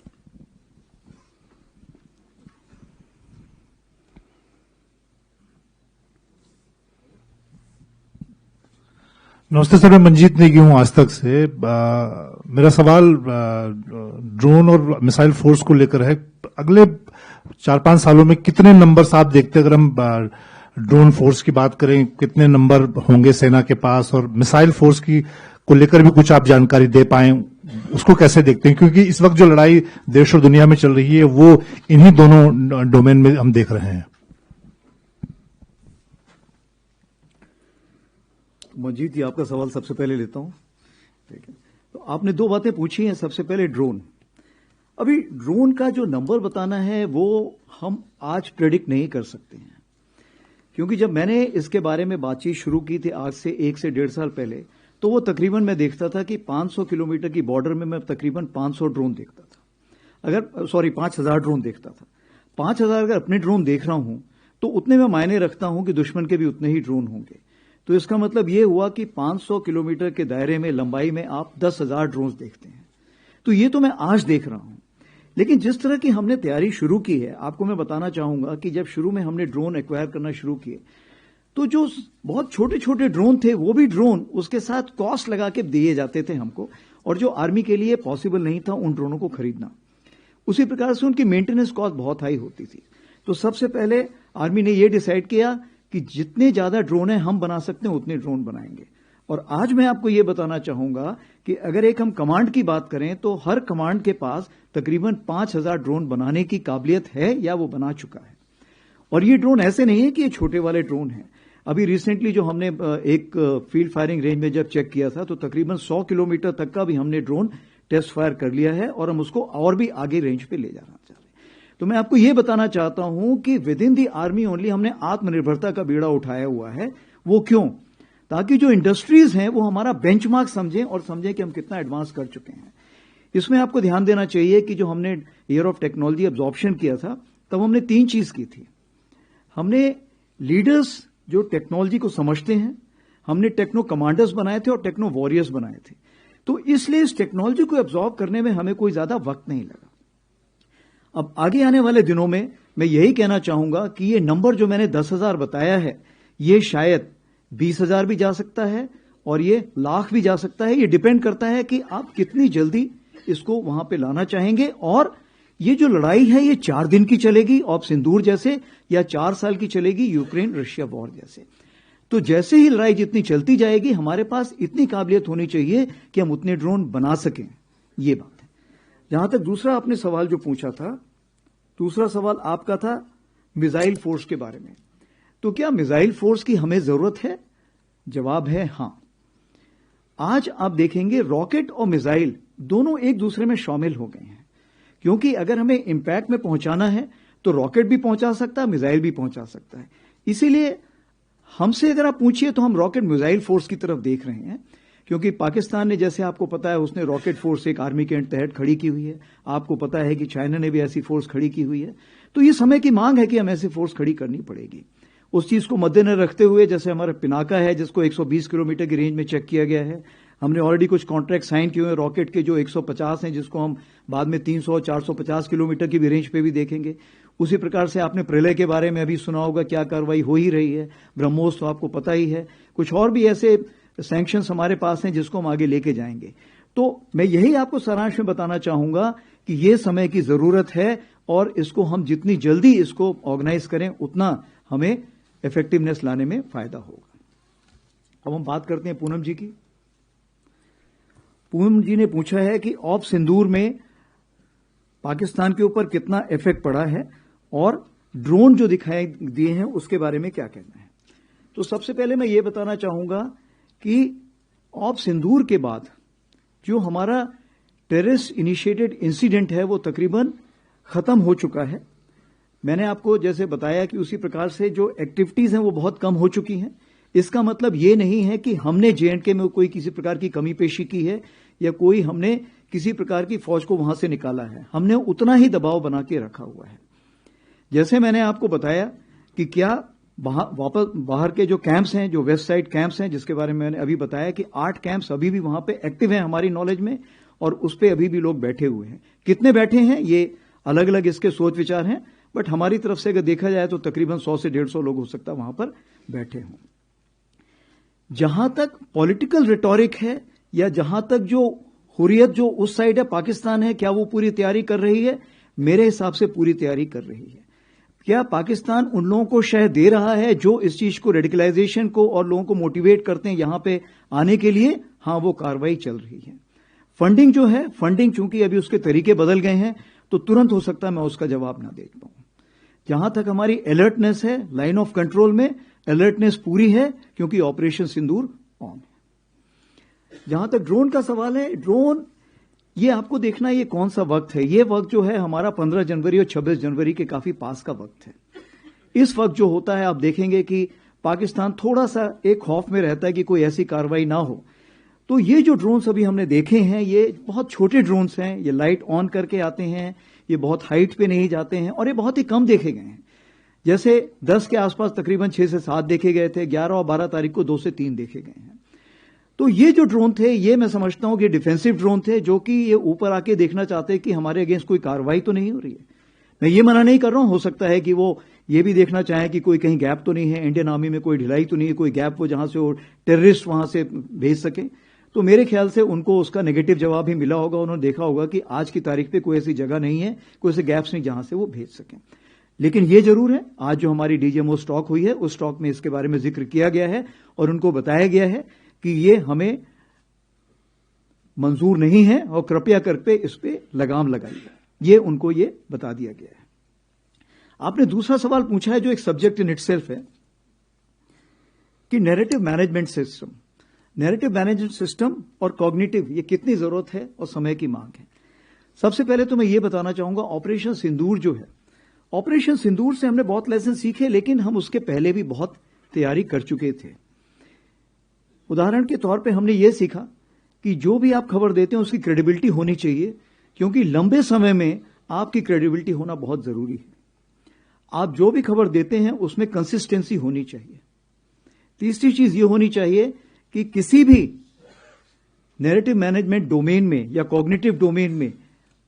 नमस्ते सर, मैं मंजीत नेगी हूं आज तक से। मेरा सवाल ड्रोन और मिसाइल फोर्स को लेकर है। अगले 4-5 सालों में कितने नंबर्स आप देखते हैं? अगर हम ड्रोन फोर्स की बात करें, कितने नंबर होंगे सेना के पास? और मिसाइल फोर्स की को लेकर भी कुछ आप जानकारी दे पाए, उसको कैसे देखते हैं? क्योंकि इस वक्त जो लड़ाई देश और दुनिया में चल रही है वो इन्हीं दोनों डोमेन में हम देख रहे हैं। मंजीत जी, आपका सवाल सबसे पहले लेता हूं। ठीक है, तो आपने 2 बातें पूछी हैं। सबसे पहले ड्रोन। अभी ड्रोन का जो नंबर बताना है वो हम आज प्रेडिक्ट नहीं कर सकते हैं, क्योंकि जब मैंने इसके बारे में बातचीत शुरू की थी आज से 1 से 1.5 साल पहले, तो वो तकरीबन मैं देखता था कि 500 किलोमीटर की बॉर्डर में मैं तकरीबन 500 ड्रोन देखता था। 5000 ड्रोन देखता था। 5000 अगर अपने ड्रोन देख रहा हूं तो उतने में मायने रखता हूं कि दुश्मन के भी उतने ही ड्रोन होंगे। तो इसका मतलब यह हुआ कि 500 किलोमीटर के दायरे में, लंबाई में आप 10,000 ड्रोन देखते हैं। तो ये तो मैं आज देख रहा हूं, लेकिन जिस तरह की हमने तैयारी शुरू की है, आपको मैं बताना चाहूंगा कि जब शुरू में हमने ड्रोन एक्वायर करना शुरू किए तो जो बहुत छोटे छोटे ड्रोन थे वो भी ड्रोन उसके साथ कॉस्ट लगा के दिए जाते थे हमको, और जो आर्मी के लिए पॉसिबल नहीं था उन ड्रोनों को खरीदना। उसी प्रकार से उनकी मेंटेनेंस कॉस्ट बहुत हाई होती थी। तो सबसे पहले आर्मी ने यह डिसाइड किया कि जितने ज्यादा ड्रोन है हम बना सकते हैं उतने ड्रोन बनाएंगे। और आज मैं आपको यह बताना चाहूंगा कि अगर एक हम कमांड की बात करें तो हर कमांड के पास तकरीबन 5000 ड्रोन बनाने की काबिलियत है या वो बना चुका है। और ये ड्रोन ऐसे नहीं है कि ये छोटे वाले ड्रोन हैं। अभी रिसेंटली जो हमने एक फील्ड फायरिंग रेंज में जब चेक किया था तो तकरीबन 100 किलोमीटर तक का भी हमने ड्रोन टेस्ट फायर कर लिया है, और हम उसको और भी आगे रेंज पे ले जाना चाह रहे हैं। तो मैं आपको यह बताना चाहता हूं कि with in the army only हमने आत्मनिर्भरता का बीड़ा उठाया हुआ है। वो क्यों? ताकि जो इंडस्ट्रीज हैं वो हमारा बेंचमार्क समझें और समझें कि हम कितना एडवांस कर चुके हैं। इसमें आपको ध्यान देना चाहिए कि जो हमने ईयर ऑफ टेक्नोलॉजी एब्जॉर्प्शन किया था तब हमने 3 चीज की थी। हमने लीडर्स जो टेक्नोलॉजी को समझते हैं, हमने टेक्नो कमांडर्स बनाए थे और टेक्नो वॉरियर्स बनाए थे। तो इसलिए इस टेक्नोलॉजी को एब्जॉर्ब करने में हमें कोई ज्यादा वक्त नहीं लगा। अब आगे आने वाले दिनों में मैं यही कहना चाहूंगा कि ये नंबर जो मैंने 10,000 बताया है ये शायद 20,000 भी जा सकता है और ये लाख भी जा सकता है। ये डिपेंड करता है कि आप कितनी जल्दी इसको वहां पे लाना चाहेंगे। और ये जो लड़ाई है ये 4 दिन की चलेगी ऑप सिंदूर जैसे, या 4 साल की चलेगी यूक्रेन रशिया वॉर जैसे। तो जैसे ही लड़ाई जितनी चलती जाएगी हमारे पास इतनी काबिलियत होनी चाहिए कि हम उतने ड्रोन बना सकें, ये बात है। जहां तक दूसरा आपने सवाल जो पूछा था, दूसरा सवाल आपका था मिसाइल फोर्स के बारे में। तो क्या मिसाइल फोर्स की हमें जरूरत है? जवाब है हां। आज आप देखेंगे रॉकेट और मिसाइल दोनों एक दूसरे में शामिल हो गए हैं, क्योंकि अगर हमें इंपैक्ट में पहुंचाना है तो रॉकेट भी पहुंचा सकता है, मिसाइल भी पहुंचा सकता है। इसीलिए हमसे अगर आप पूछिए तो हम रॉकेट मिसाइल फोर्स की तरफ देख रहे हैं, क्योंकि पाकिस्तान ने, जैसे आपको पता है, उसने रॉकेट फोर्स एक आर्मी के तहत खड़ी की हुई है। आपको पता है कि चाइना ने भी ऐसी फोर्स खड़ी की हुई है। तो ये समय की मांग है कि हमें ऐसी फोर्स खड़ी करनी पड़ेगी। उस चीज को मद्देनजर रखते हुए, जैसे हमारा पिनाका है जिसको 120 किलोमीटर की रेंज में चेक किया गया है, हमने ऑलरेडी कुछ कॉन्ट्रैक्ट साइन किए हुए रॉकेट के जो 150 हैं, जिसको हम बाद में 300 450 किलोमीटर की भी रेंज पे भी देखेंगे। उसी प्रकार से आपने प्रलय के बारे में अभी सुना होगा, क्या कार्रवाई हो ही रही है। ब्रह्मोस तो आपको पता ही है। कुछ और भी ऐसे सैंक्शंस हमारे पास हैं जिसको हम आगे लेके जाएंगे। तो मैं यही आपको सारांश में बताना चाहूंगा कि ये समय की जरूरत है और इसको हम जितनी जल्दी इसको ऑर्गेनाइज करें उतना हमें इफेक्टिवनेस लाने में फायदा होगा। अब हम बात करते हैं पूनम जी की। पूनम जी ने पूछा है कि ऑप सिंदूर में पाकिस्तान के ऊपर कितना इफेक्ट पड़ा है और ड्रोन जो दिखाई दिए हैं उसके बारे में क्या कहना है। तो सबसे पहले मैं ये बताना चाहूंगा कि ऑप सिंदूर के बाद जो हमारा टेररिस्ट इनिशिएटेड इंसिडेंट है वो तकरीबन खत्म हो चुका है। मैंने आपको जैसे बताया कि उसी प्रकार से जो एक्टिविटीज हैं वो बहुत कम हो चुकी हैं। इसका मतलब ये नहीं है कि हमने J&K में कोई किसी प्रकार की कमी पेशी की है या कोई हमने किसी प्रकार की फौज को वहां से निकाला है। हमने उतना ही दबाव बना के रखा हुआ है। जैसे मैंने आपको बताया कि क्या वापस बाहर के जो कैंप्स हैं, जो वेस्ट साइड कैंप्स हैं, जिसके बारे में मैंने अभी बताया कि 8 कैंप्स अभी भी वहां पे एक्टिव हैं हमारी नॉलेज में, और उस पर अभी भी लोग बैठे हुए हैं। कितने बैठे हैं ये अलग अलग इसके सोच विचार हैं, बट हमारी तरफ से अगर देखा जाए तो तकरीबन 100 से 150 लोग हो सकता है वहां पर बैठे हों। जहां तक पॉलिटिकल रिटोरिक है या जहां तक जो हुर्रियत जो उस साइड है, पाकिस्तान है, क्या वो पूरी तैयारी कर रही है? मेरे हिसाब से पूरी तैयारी कर रही है। क्या पाकिस्तान उन लोगों को शह दे रहा है जो इस चीज को, रेडिकलाइजेशन को और लोगों को मोटिवेट करते हैं यहां पे आने के लिए? हां, वो कार्रवाई चल रही है। फंडिंग जो है, फंडिंग चूंकि अभी उसके तरीके बदल गए हैं तो तुरंत हो सकता है मैं उसका जवाब ना दे पाऊं। जहां तक हमारी अलर्टनेस है, लाइन ऑफ कंट्रोल में अलर्टनेस पूरी है, क्योंकि ऑपरेशन सिंदूर ऑन है। जहां तक ड्रोन का सवाल है, ड्रोन ये आपको देखना ये कौन सा वक्त है। ये वक्त जो है हमारा 15 जनवरी और 26 जनवरी के काफी पास का वक्त है। इस वक्त जो होता है आप देखेंगे कि पाकिस्तान थोड़ा सा एक खौफ में रहता है कि कोई ऐसी कार्रवाई ना हो। तो ये जो ड्रोन्स अभी हमने देखे हैं ये बहुत छोटे ड्रोन्स हैं। ये लाइट ऑन करके आते हैं, ये बहुत हाइट पे नहीं जाते हैं और ये बहुत ही कम देखे गए हैं। जैसे 10 के आसपास तकरीबन 6 से 7 देखे गए थे, 11 और 12 तारीख को 2 से 3 देखे गए हैं। तो ये जो ड्रोन थे ये मैं समझता हूं कि डिफेंसिव ड्रोन थे, जो कि ये ऊपर आके देखना चाहते हैं कि हमारे अगेंस्ट कोई कार्रवाई तो नहीं हो रही है। मैं ये मना नहीं कर रहा हूं, हो सकता है कि वो ये भी देखना चाहें कि कोई कहीं गैप तो नहीं है, इंडियन आर्मी में कोई ढिलाई तो नहीं है, कोई गैप हो जहां से वो टेररिस्ट वहां से भेज सके। तो मेरे ख्याल से उनको उसका नेगेटिव जवाब ही मिला होगा। उन्होंने देखा होगा कि आज की तारीख पे कोई ऐसी जगह नहीं है, कोई ऐसे गैप्स नहीं जहां से वो भेज सकें। लेकिन ये जरूर है, आज जो हमारी डीजीएमओ स्टॉक हुई है उस स्टॉक में इसके बारे में जिक्र किया गया है और उनको बताया गया है कि ये हमें मंजूर नहीं है और कृपया करके इस पे लगाम लगाइए। ये उनको ये बता दिया गया है। आपने दूसरा सवाल पूछा है जो एक सब्जेक्ट इन इटसेल्फ है कि narrative management system. Narrative management system और कॉग्निटिव ये कितनी जरूरत है और समय की मांग है। सबसे पहले तो मैं ये बताना चाहूंगा ऑपरेशन सिंदूर जो है, ऑपरेशन सिंदूर से हमने बहुत लेसन सीखे, लेकिन हम उसके पहले भी बहुत तैयारी कर चुके थे। उदाहरण के तौर पे हमने ये सीखा कि जो भी आप खबर देते हैं उसकी क्रेडिबिलिटी होनी चाहिए, क्योंकि लंबे समय में आपकी क्रेडिबिलिटी होना बहुत जरूरी है। आप जो भी खबर देते हैं उसमें कंसिस्टेंसी होनी चाहिए। तीसरी चीज ये होनी चाहिए कि किसी भी नैरेटिव मैनेजमेंट डोमेन में या कॉग्निटिव डोमेन में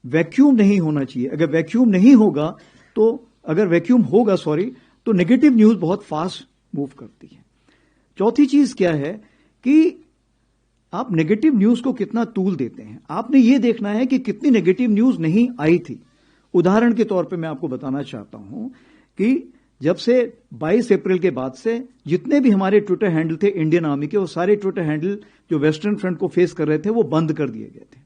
वैक्यूम नहीं होना चाहिए। अगर वैक्यूम नहीं होगा तो तो नेगेटिव न्यूज बहुत फास्ट मूव करती है। चौथी चीज क्या है कि आप नेगेटिव न्यूज को कितना तूल देते हैं। आपने ये देखना है कि कितनी नेगेटिव न्यूज नहीं आई थी। उदाहरण के तौर पे मैं आपको बताना चाहता हूं कि जब से 22 अप्रैल के बाद से जितने भी हमारे ट्विटर हैंडल थे इंडियन आर्मी के, वो सारे ट्विटर हैंडल जो वेस्टर्न फ्रंट को फेस कर रहे थे वो बंद कर दिए गए थे,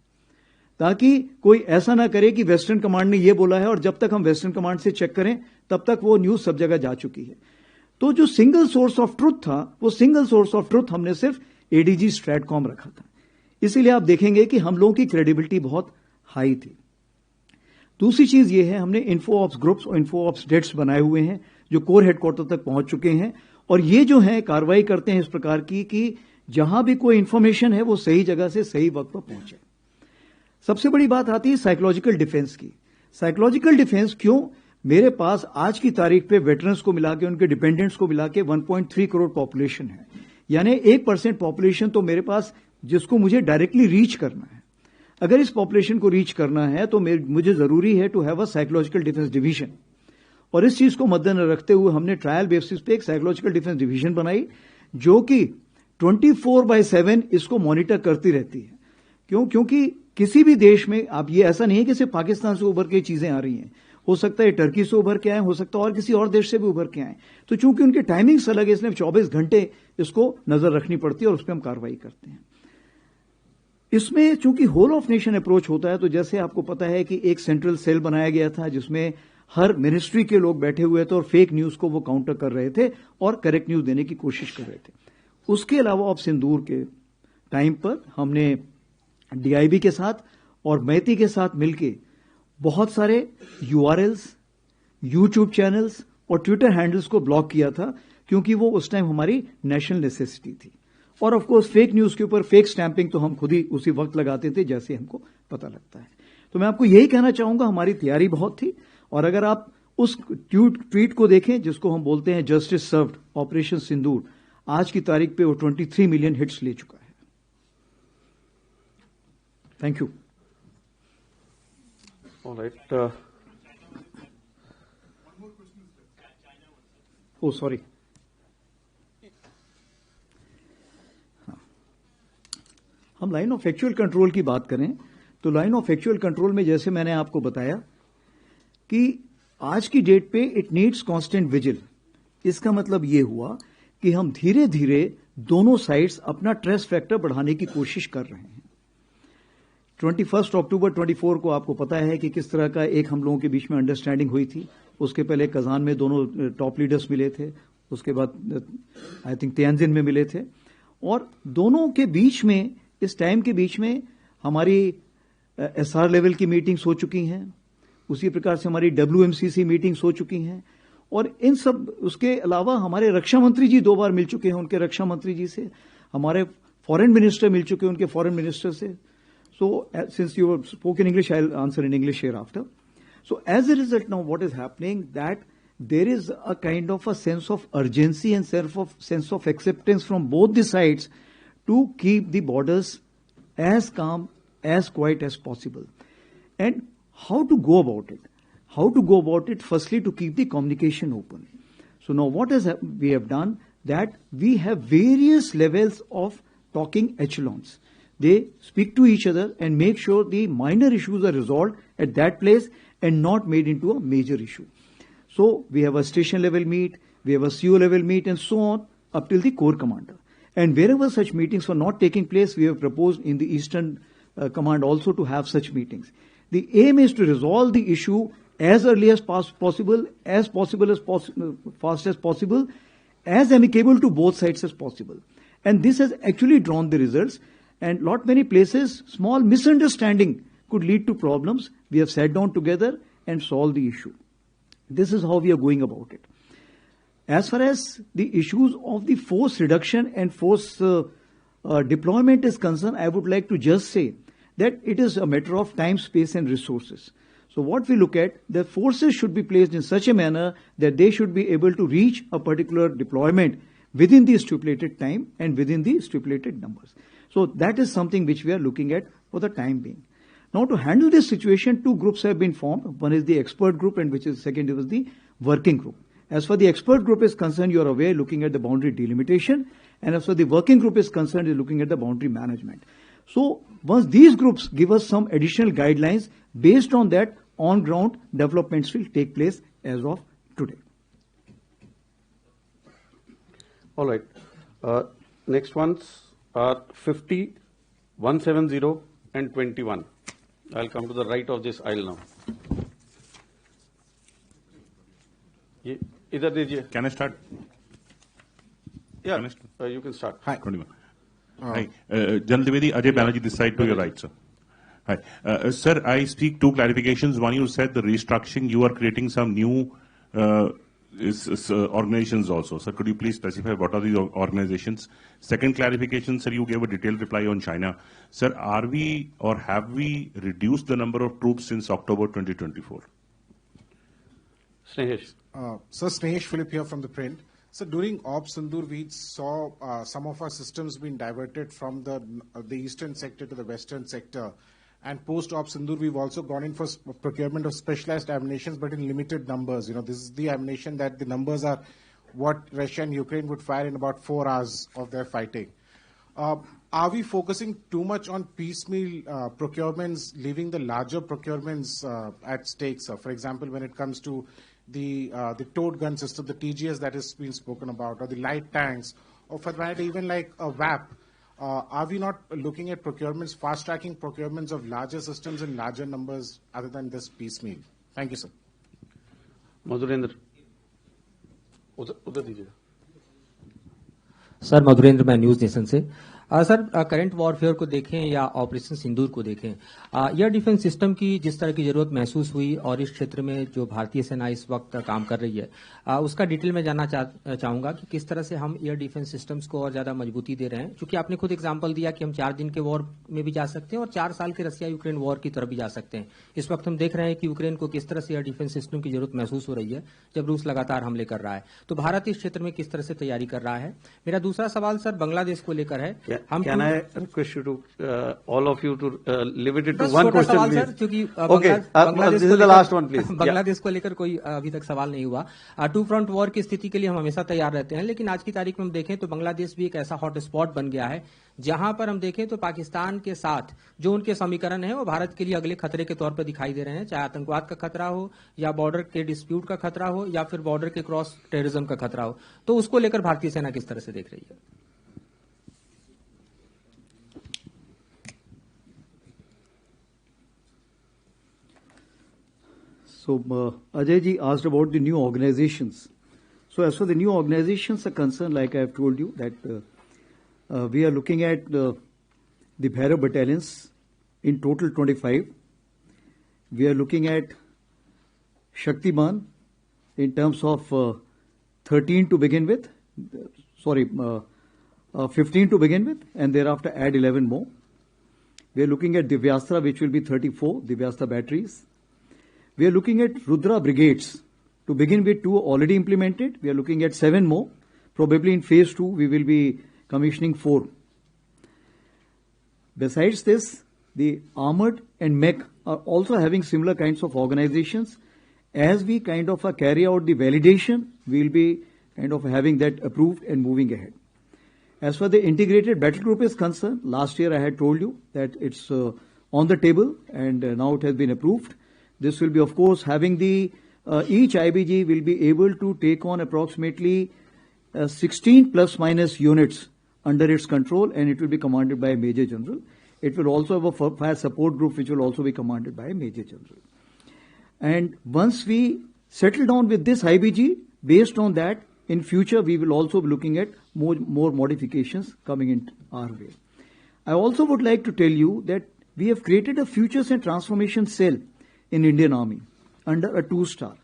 ताकि कोई ऐसा ना करे कि वेस्टर्न कमांड ने ये बोला है और जब तक हम वेस्टर्न कमांड से चेक करें तब तक वो न्यूज सब जगह जा चुकी है। तो जो सिंगल सोर्स ऑफ ट्रुथ था, वो सिंगल सोर्स ऑफ ट्रुथ हमने सिर्फ एडीजी स्ट्रैटकॉम रखा था। इसीलिए आप देखेंगे कि हम लोगों की क्रेडिबिलिटी बहुत हाई थी। दूसरी चीज ये है, हमने इन्फो ऑप्स ग्रुप्स और इन्फो ऑप्स डेस्क बनाए हुए हैं जो कोर हेडक्वार्टर तक पहुंच चुके हैं, और ये जो है कार्रवाई करते हैं इस प्रकार की कि जहां भी कोई इंफॉर्मेशन है वो सही जगह से सही वक्त पर पहुंचे। सबसे बड़ी बात आती है साइकोलॉजिकल डिफेंस की। साइकोलॉजिकल डिफेंस क्यों? मेरे पास आज की तारीख पे वेटरन्स को मिला के, उनके डिपेंडेंट्स को मिला के 1.3 करोड़ पॉपुलेशन है, यानी 1% पॉपुलेशन तो मेरे पास, जिसको मुझे डायरेक्टली रीच करना है। अगर इस पॉपुलेशन को रीच करना है तो मुझे जरूरी है to have a psychological defence division, और इस चीज को मद्देनजर रखते हुए हमने ट्रायल बेसिस पे एक साइकोलॉजिकल डिफेंस डिवीजन बनाई जो कि 24/7 इसको मॉनिटर करती रहती है। क्यों? क्योंकि किसी भी देश में, आप ये ऐसा नहीं है कि सिर्फ पाकिस्तान से उभर के चीजें आ रही हैं, हो सकता है टर्की से उभर के आए, हो सकता है और किसी और देश से भी उभर के आए, तो चूंकि उनके टाइमिंग्स अलग है इसलिए 24 घंटे इसको नजर रखनी पड़ती है और उस पर हम कार्रवाई करते हैं। इसमें चूंकि होल ऑफ नेशन अप्रोच होता है, तो जैसे आपको पता है कि एक सेंट्रल सेल बनाया गया था जिसमें हर मिनिस्ट्री के लोग बैठे हुए थे और फेक न्यूज को वो काउंटर कर रहे थे और करेक्ट न्यूज देने की कोशिश कर रहे थे। उसके अलावा ऑफ सिंदूर के टाइम पर हमने डीआईबी के साथ और मैती के साथ मिलकर बहुत सारे यूआरएल्स, यूट्यूब चैनल्स और ट्विटर हैंडल्स को ब्लॉक किया था, क्योंकि वो उस टाइम हमारी नेशनल नेसेसिटी थी। और ऑफ कोर्स फेक न्यूज के ऊपर फेक स्टैंपिंग तो हम खुद ही उसी वक्त लगाते थे जैसे हमको पता लगता है। तो मैं आपको यही कहना चाहूंगा, हमारी तैयारी बहुत थी, और अगर आप उस ट्वीट को देखें जिसको हम बोलते हैं जस्टिस सर्व्ड ऑपरेशन सिंदूर, आज की तारीख पे वो 23 मिलियन हिट्स ले चुका है। Thank you. All right. Oh, sorry. हम लाइन ऑफ एक्चुअल कंट्रोल की बात करें तो लाइन ऑफ एक्चुअल कंट्रोल में जैसे मैंने आपको बताया कि आज की डेट पे इट नीड्स कांस्टेंट विजिल। इसका मतलब ये हुआ कि हम धीरे धीरे दोनों साइड्स अपना ट्रेस फैक्टर बढ़ाने की कोशिश कर रहे हैं। 21 अक्टूबर 24 को आपको पता है कि किस तरह का एक हम लोगों के बीच में अंडरस्टैंडिंग हुई थी। उसके पहले कजान में दोनों टॉप लीडर्स मिले थे, उसके बाद आई थिंक तियानजिन में मिले थे, और दोनों के बीच में, इस टाइम के बीच में हमारी एसआर लेवल की मीटिंग्स हो चुकी हैं, उसी प्रकार से हमारी WMCC मीटिंग्स हो चुकी हैं, और इन सब, उसके अलावा हमारे रक्षा मंत्री जी 2 बार मिल चुके हैं उनके रक्षा मंत्री जी से, हमारे फॉरेन मिनिस्टर मिल चुके हैं उनके फॉरेन मिनिस्टर से। So, since you spoke in English, I'll answer in English hereafter. So, as a result, now what is happening, that there is a kind of a sense of urgency and sense of acceptance from both the sides to keep the borders as calm, as quiet as possible. And how to go about it? How to go about it? Firstly, to keep the communication open. So now what we have done, that we have various levels of talking echelons. They speak to each other and make sure the minor issues are resolved at that place and not made into a major issue. So we have a station level meet, we have a CO level meet, and so on up till the corps commander. And wherever such meetings were not taking place, we have proposed in the Eastern Command also to have such meetings. The aim is to resolve the issue as early as possible, fast as possible, as amicable to both sides as possible. And this has actually drawn the results. And lot many places, small misunderstanding could lead to problems. We have sat down together and solved the issue. This is how we are going about it. As far as the issues of the force reduction and force deployment is concerned, I would like to just say that it is a matter of time, space and resources. So what we look at, the forces should be placed in such a manner that they should be able to reach a particular deployment within the stipulated time and within the stipulated numbers. So that is something which we are looking at for the time being. Now to handle this situation, 2 groups have been formed. One is the expert group and second is the working group. As far the expert group is concerned, you are aware, looking at the boundary delimitation, and as far the working group is concerned, is looking at the boundary management. So once these groups give us some additional guidelines, based on that, on-ground developments will take place as of today. All right. Next ones are 50, 170, and 21. I'll come to the right of this aisle now. Idhar dijiye. Can I start? Yeah, you can start. Hi. 21. Hi. General Dwivedi, Ajay Banerjee, this side to your right, sir. Hi. Sir, I speak two clarifications. One, you said the restructuring, you are creating some new organizations also. Sir, could you please specify what are these organizations? Second clarification, sir, you gave a detailed reply on China. Sir, are we or have we reduced the number of troops since October 2024? Snehesh. Sir, Snehesh Philip here from the print. So during Op Sindoor, we saw some of our systems being diverted from the eastern sector to the western sector. And post Op Sindoor, we've also gone in for procurement of specialized ammunitions, but in limited numbers. You know, this is the ammunition that the numbers are what Russia and Ukraine would fire in about 4 hours of their fighting. Are we focusing too much on piecemeal procurements, leaving the larger procurements at stake, sir? For example, when it comes to the towed gun system, the TGS that has been spoken about, or the light tanks, or for that even like a WAP, are we not looking at procurements, fast-tracking procurements of larger systems in larger numbers other than this piecemeal? Thank you, sir. Madhurendra. उधर दीजिए. Sir Madhurendra, मैं news nation से. Sir, current warfare को देखें या operation सिंदूर को देखें, air defence system की जिस तरह की जरूरत महसूस हुई और इस क्षेत्र में जो भारतीय सेना इस वक्त काम कर रही है, उसका डिटेल में जानना चाहूंगा कि किस तरह से हम एयर डिफेंस सिस्टम्स को और ज्यादा मजबूती दे रहे हैं. क्योंकि आपने खुद एग्जांपल दिया कि हम 4 दिन के वॉर में भी जा सकते हैं और 4 साल के रसिया यूक्रेन वॉर की तरफ भी जा सकते हैं. इस वक्त हम देख रहे हैं कि यूक्रेन को किस तरह से एयर डिफेंस सिस्टम की जरूरत महसूस हो रही है जब रूस लगातार हमले कर रहा है. तो भारत इस क्षेत्र में किस तरह से तैयारी कर रहा है. मेरा दूसरा सवाल सर बांग्लादेश को लेकर है. Can I request you to all of you to limit it to one question, please? क्योंकि this is the last one, please. Bangladesh को लेकर कोई अभी तक सवाल नहीं हुआ. 2 फ्रंट वॉर की स्थिति के लिए हम हमेशा तैयार रहते हैं, लेकिन आज की तारीख में हम देखें तो बांग्लादेश भी एक ऐसा हॉट स्पॉट बन गया है जहां पर हम देखें तो पाकिस्तान के साथ जो उनके समीकरण है वो भारत के लिए अगले खतरे के तौर पर दिखाई दे रहे हैं, चाहे आतंकवाद का खतरा हो या बॉर्डर के डिस्प्यूट का खतरा हो या फिर बॉर्डर के क्रॉस टेररिज्म का खतरा हो. तो उसको लेकर भारतीय सेना किस तरह से देख रही है. So Ajay ji asked about the new organizations. So as far as the new organizations are concerned, like I have told you, that we are looking at the Bhairab battalions, in total 25. We are looking at Shaktiman in terms of 13 to begin with, 15 to begin with, and thereafter add 11 more. We are looking at Divyastra, which will be 34 Divyastra batteries. We are looking at Rudra brigades. To begin with, 2 already implemented. We are looking at 7 more. Probably in phase 2, we will be commissioning 4. Besides this, the armored and mech are also having similar kinds of organizations. As we kind of carry out the validation, we will be kind of having that approved and moving ahead. As far as the integrated battle group is concerned, last year I had told you that it's on the table and now it has been approved. This will be, of course, having the each IBG will be able to take on approximately 16 plus minus units under its control, and it will be commanded by a Major General. It will also have a fire support group which will also be commanded by a Major General. And once we settle down with this IBG, based on that, in future we will also be looking at more modifications coming in our way. I also would like to tell you that we have created a Futures and Transformation Cell in Indian Army under a 2-star.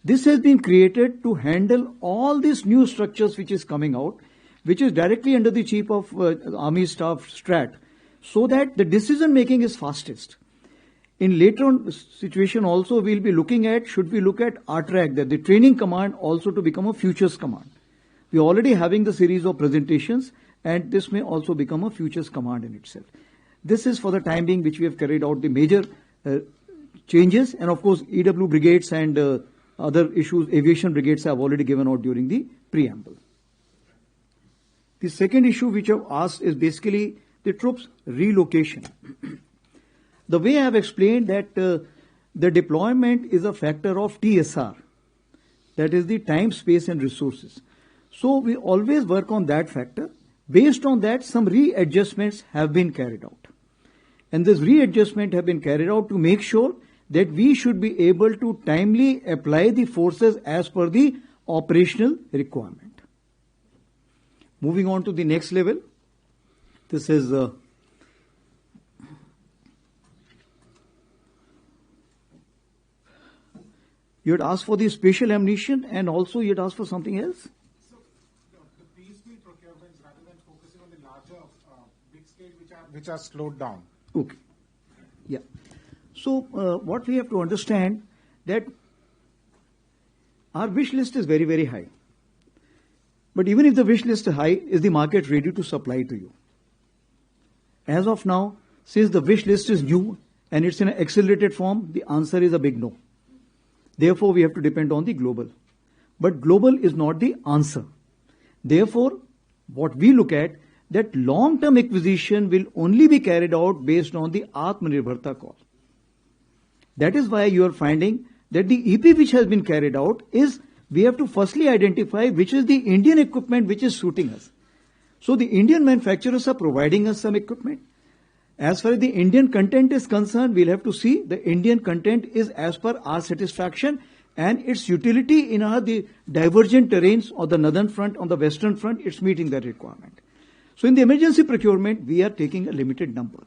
This has been created to handle all these new structures which is coming out, which is directly under the Chief of Army Staff Strat, so that the decision making is fastest. In later on situation also we'll be looking at, should we look at RTRAC, that the training command also to become a futures command. We are already having the series of presentations, and this may also become a futures command in itself. This is for the time being which we have carried out the major changes, and of course EW brigades and other issues, aviation brigades have already given out during the preamble. The second issue which I've asked is basically the troops relocation. The way I have explained that the deployment is a factor of TSR, that is the time, space and resources. So we always work on that factor. Based on that, some readjustments have been carried out. And this readjustment have been carried out to make sure that we should be able to timely apply the forces as per the operational requirement. Moving on to the next level. This is you had asked for the spatial ammunition and also you had asked for something else? So the piecemeal procurements, rather than focusing on the larger big scale which are slowed down. Okay. Yeah. So what we have to understand that our wish list is very, very high. But even if the wish list is high, is the market ready to supply to you? As of now, since the wish list is new and it's in an accelerated form, the answer is a big no. Therefore, we have to depend on the global. But global is not the answer. Therefore, what we look at, that long-term acquisition will only be carried out based on the Atmanirbharta call. That is why you are finding that the EP which has been carried out is, we have to firstly identify which is the Indian equipment which is suiting us. So the Indian manufacturers are providing us some equipment. As far as the Indian content is concerned, we'll have to see the Indian content is as per our satisfaction and its utility in the divergent terrains on the northern front, on the western front, it's meeting that requirement. So in the emergency procurement, we are taking a limited number.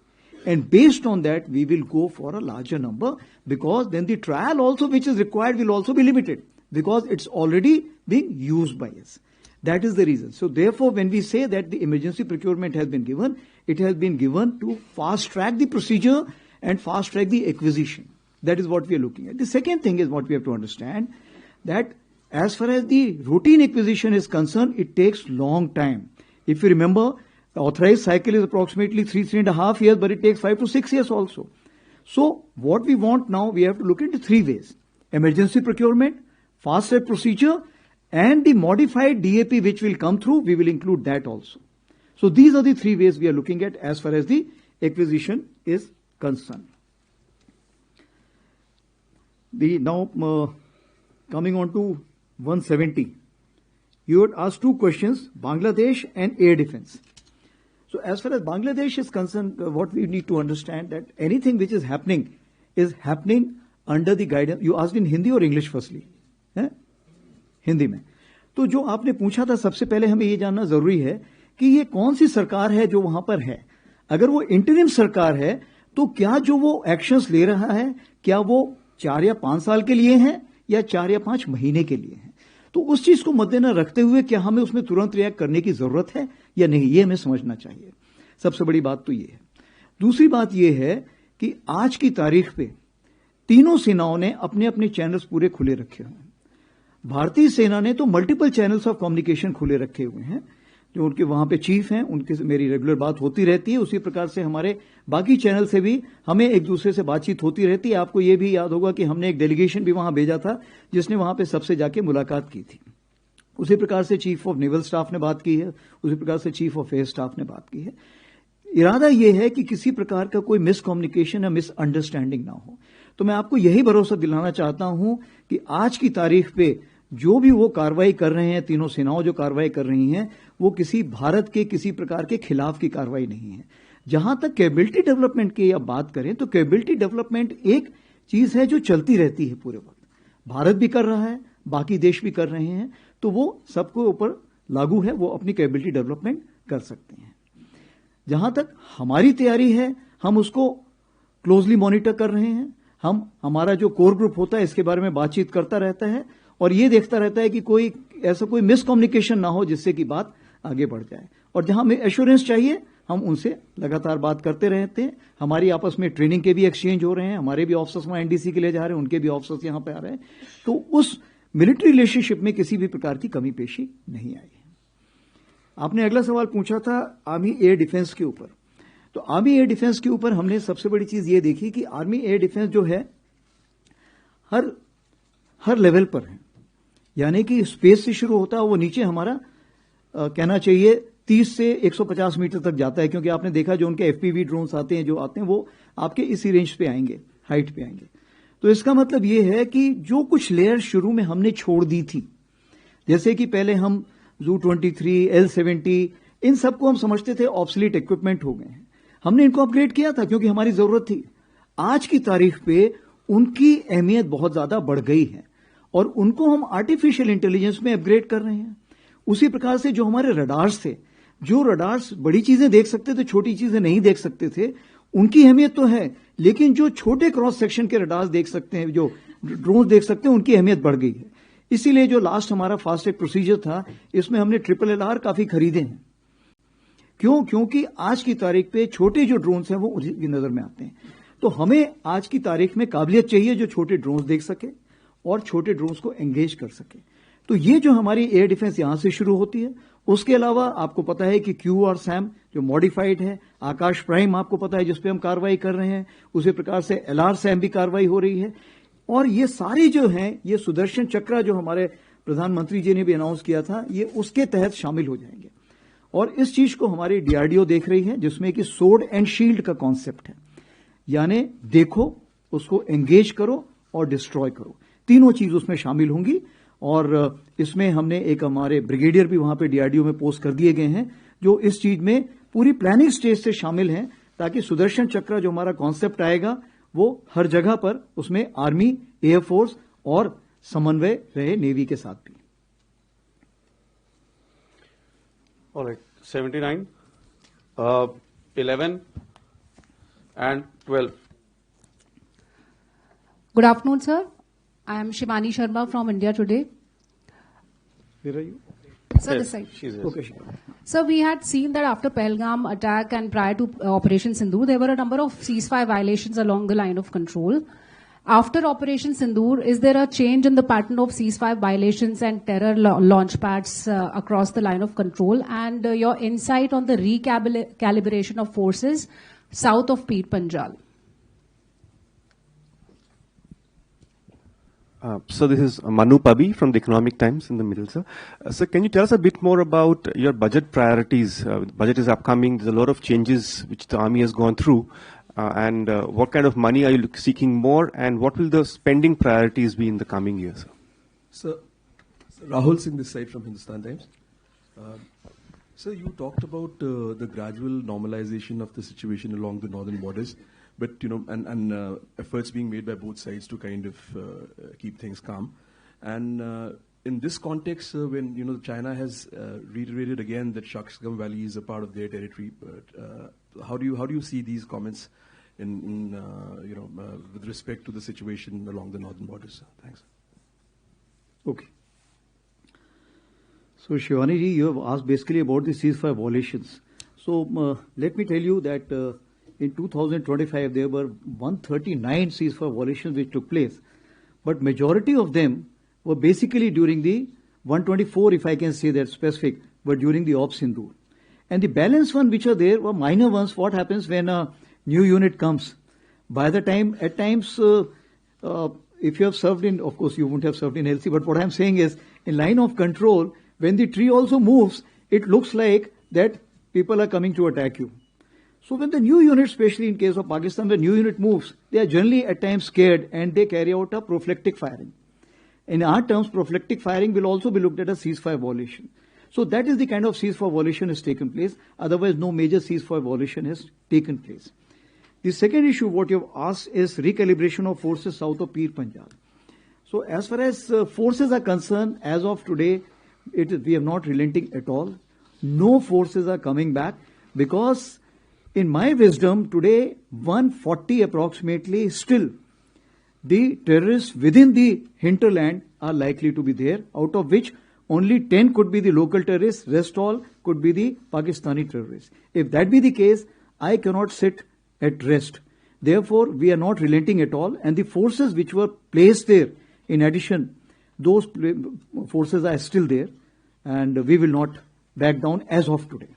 And based on that, we will go for a larger number, because then the trial also which is required will also be limited, because it's already being used by us. That is the reason. So therefore, when we say that the emergency procurement has been given, it has been given to fast track the procedure and fast track the acquisition. That is what we are looking at. The second thing is what we have to understand, that as far as the routine acquisition is concerned, it takes long time. If you remember, the authorized cycle is approximately 3.5 years, but it takes 5 to 6 years also. So what we want now, we have to look into three ways: emergency procurement, fast track procedure, and the modified DAP which will come through, we will include that also. So these are the three ways we are looking at as far as the acquisition is concerned. Now coming on to 170. You had asked two questions, Bangladesh and air defense. So as far as Bangladesh is concerned, what we need to understand, that anything which is happening under the guidance. You asked in Hindi or English firstly? Hindi में. तो जो आपने पूछा था, सबसे पहले हमें ये जानना जरूरी है कि ये कौन सी सरकार है जो वहां पर है. अगर वो इंटरिम सरकार है तो क्या जो वो एक्शंस ले रहा है, क्या वो 4 या 5 साल के लिए हैं या 4 या 5 महीने के लिए हैं. तो उस चीज को मद्देनजर रखते हुए क्या हमें उसमें तुरंत रिएक्ट करने की जरूरत है या नहीं, ये हमें समझना चाहिए. सबसे बड़ी बात तो ये है. दूसरी बात ये है कि आज की तारीख पे तीनों सेनाओं ने अपने अपने चैनल्स पूरे खुले रखे हुए हैं. भारतीय सेना ने तो मल्टीपल चैनल्स ऑफ कम्युनिकेशन खुले रखे हुए हैं. जो उनके वहां पे चीफ हैं, उनके से मेरी रेगुलर बात होती रहती है. उसी प्रकार से हमारे बाकी चैनल से भी हमें एक दूसरे से बातचीत होती रहती है. आपको ये भी याद होगा कि हमने एक डेलीगेशन भी वहां भेजा था जिसने वहां पे सबसे जाके मुलाकात की थी. उसी प्रकार से चीफ ऑफ नेवल स्टाफ ने बात की है, उसी प्रकार से चीफ ऑफ एयर स्टाफ ने बात की है. इरादा यह है कि किसी प्रकार का कोई मिसकम्युनिकेशन या मिसअंडरस्टैंडिंग ना हो. तो मैं आपको यही भरोसा दिलाना चाहता हूं कि आज की तारीख पे जो भी वो कार्रवाई कर रहे हैं, तीनों सेनाओं जो कार्रवाई कर रही हैं, वो किसी भारत के किसी प्रकार के खिलाफ की कार्रवाई नहीं है. जहां तक कैपेबिलिटी डेवलपमेंट की आप बात करें तो कैपेबिलिटी डेवलपमेंट एक चीज है जो चलती रहती है पूरे वक्त. भारत भी कर रहा है, बाकी देश भी कर रहे हैं, तो वो सबको ऊपर लागू है, वो अपनी कैपेबिलिटी डेवलपमेंट कर सकते हैं. जहां तक हमारी तैयारी है, हम उसको क्लोजली मॉनिटर कर रहे हैं. हमारा जो कोर ग्रुप होता है इसके बारे में बातचीत करता रहता है और ये देखता रहता है कि कोई ऐसा कोई मिसकम्युनिकेशन ना हो जिससे कि बात आगे बढ़ जाए. और जहां हमें एश्योरेंस चाहिए, हम उनसे लगातार बात करते रहते हैं. हमारी आपस में ट्रेनिंग के भी एक्सचेंज हो रहे हैं. हमारे भी ऑफिसर्स वहां एनडीसी के लिए जा रहे हैं, उनके भी ऑफिसर्स यहां पे आ रहे हैं. तो उस मिलिट्री रिलेशनशिप में किसी भी प्रकार की कमी पेशी नहीं आई है. आपने अगला सवाल पूछा था आर्मी एयर डिफेंस के ऊपर. तो आर्मी एयर डिफेंस के ऊपर हमने सबसे बड़ी चीज ये देखी कि आर्मी एयर डिफेंस जो है हर लेवल पर है. यानी कि स्पेस से शुरू होता है, वो नीचे हमारा कहना चाहिए 30 से 150 मीटर तक जाता है, क्योंकि आपने देखा जो उनके FPV ड्रोन्स आते हैं, जो आते हैं वो आपके इसी रेंज पे आएंगे, हाइट पे आएंगे। तो इसका मतलब ये है कि जो कुछ लेयर शुरू में हमने छोड़ दी थी, जैसे कि पहले हम Zu-23, L-70, इन सबको हम समझते थे ऑब्सलीट इक्विपमेंट हो गए हैं, हमने इनको अपग्रेड किया था क्योंकि हमारी जरूरत थी। आज की तारीख पे उनकी अहमियत बहुत ज्यादा बढ़ गई है और उनको हम आर्टिफिशियल इंटेलिजेंस में अपग्रेड कर रहे हैं। उसी प्रकार से जो हमारे रडार्स थे, जो रडार्स बड़ी चीजें देख सकते थे, छोटी चीजें नहीं देख सकते थे, उनकी अहमियत तो है, लेकिन जो छोटे क्रॉस सेक्शन के रडार्स देख सकते हैं, जो ड्रोन देख सकते हैं, उनकी अहमियत बढ़ गई है। इसीलिए जो लास्ट हमारा फास्ट ट्रैक प्रोसीजर था, इसमें हमने LLR काफी खरीदे हैं। क्यों? क्योंकि आज की तारीख पे छोटे जो ड्रोन्स हैं वो उनकी नजर में आते हैं। तो हमें आज की तारीख में काबिलियत चाहिए जो छोटे ड्रोन्स देख सके और छोटे ड्रोन्स को एंगेज कर सके। तो ये जो हमारी एयर डिफेंस यहां से शुरू होती है। उसके अलावा आपको पता है कि क्यू और सैम जो मॉडिफाइड है, आकाश प्राइम आपको पता है जिसपे हम कार्रवाई कर रहे हैं, उसी प्रकार से LR सैम भी कार्रवाई हो रही है। और ये सारी जो हैं, ये सुदर्शन चक्र जो हमारे प्रधानमंत्री जी ने भी अनाउंस किया था, ये उसके तहत शामिल हो जाएंगे। और इस चीज को हमारी DRDO देख रही है, जिसमें कि सोर्ड एंड शील्ड का कॉन्सेप्ट है, यानी देखो, उसको एंगेज करो और डिस्ट्रॉय करो, तीनों चीज उसमें शामिल होंगी। और इसमें हमने एक हमारे ब्रिगेडियर भी वहां पे DRDO में पोस्ट कर दिए गए हैं, जो इस चीज में पूरी प्लानिंग स्टेज से शामिल हैं, ताकि सुदर्शन चक्र जो हमारा कॉन्सेप्ट आएगा वो हर जगह पर उसमें आर्मी, एयरफोर्स और समन्वय रहे नेवी के साथ भी। All right, 79, 11 and 12. Good afternoon, sir. I am Shivani Sharma from India Today. Where are you? Sir, Yes, this side. she's here. Okay, Sir, we had seen that after Pahalgam attack and prior to Operation Sindoor, there were a number of ceasefire violations along the line of control. After Operation Sindoor, is there a change in the pattern of ceasefire violations and terror launch pads across the line of control? And your insight on the recalibration of forces south of Peer Panjal? So this is Manu Pabi from the Economic Times in the middle, sir. Sir, can you tell us a bit more about your budget priorities? Budget is upcoming. There's a lot of changes which the army has gone through. And what kind of money are you seeking more? And what will the spending priorities be in the coming years? Sir, Rahul Singh this side from Hindustan Times. Sir, you talked about the gradual normalization of the situation along the northern borders. But, and efforts being made by both sides to kind of keep things calm. And in this context, when, China has reiterated again that Shaksgam Valley is a part of their territory, but how do you see these comments with respect to the situation along the northern borders? Thanks. Okay. So, Shivani ji, you have asked basically about the ceasefire violations. So, let me tell you that in 2025, there were 139 ceasefire violations which took place, but majority of them were basically during the 124, if I can say that specific, were during the Op Sindoor. And the balance one which are there were minor ones. What happens when a new unit comes? By the time, at times, if you have served in, of course you won't have served in LC, but what I'm saying is, in line of control, when the tree also moves, it looks like that people are coming to attack you. So when the new unit, especially in case of Pakistan, the new unit moves, they are generally at times scared and they carry out a prophylactic firing. In our terms, prophylactic firing will also be looked at as ceasefire violation. So that is the kind of ceasefire violation has taken place. Otherwise, no major ceasefire violation has taken place. The second issue, what you have asked, is recalibration of forces south of Peer Panjal. So as far as forces are concerned, as of today, we are not relenting at all. No forces are coming back because in my wisdom, today, 140 approximately, still, the terrorists within the hinterland are likely to be there, out of which only 10 could be the local terrorists, rest all could be the Pakistani terrorists. If that be the case, I cannot sit at rest. Therefore, we are not relenting at all, and the forces which were placed there, in addition, those forces are still there, and we will not back down as of today.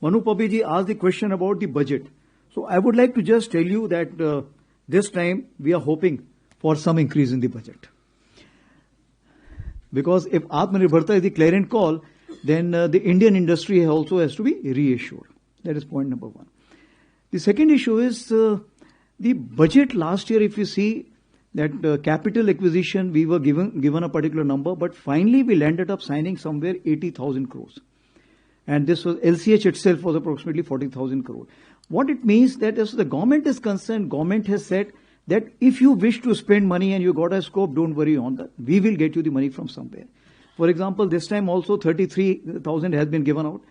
Manu Pabi ji asked the question about the budget. So I would like to just tell you that this time we are hoping for some increase in the budget. Because if Atmanirbharta is the clarion call, then the Indian industry also has to be reassured. That is point number one. The second issue is the budget last year. If you see that capital acquisition, we were given a particular number, but finally we landed up signing somewhere 80,000 crores. And this was LCH itself was approximately 40,000 crore. What it means that as the government is concerned, government has said that if you wish to spend money and you got a scope, don't worry on that. We will get you the money from somewhere. For example, this time also 33,000 has been given out.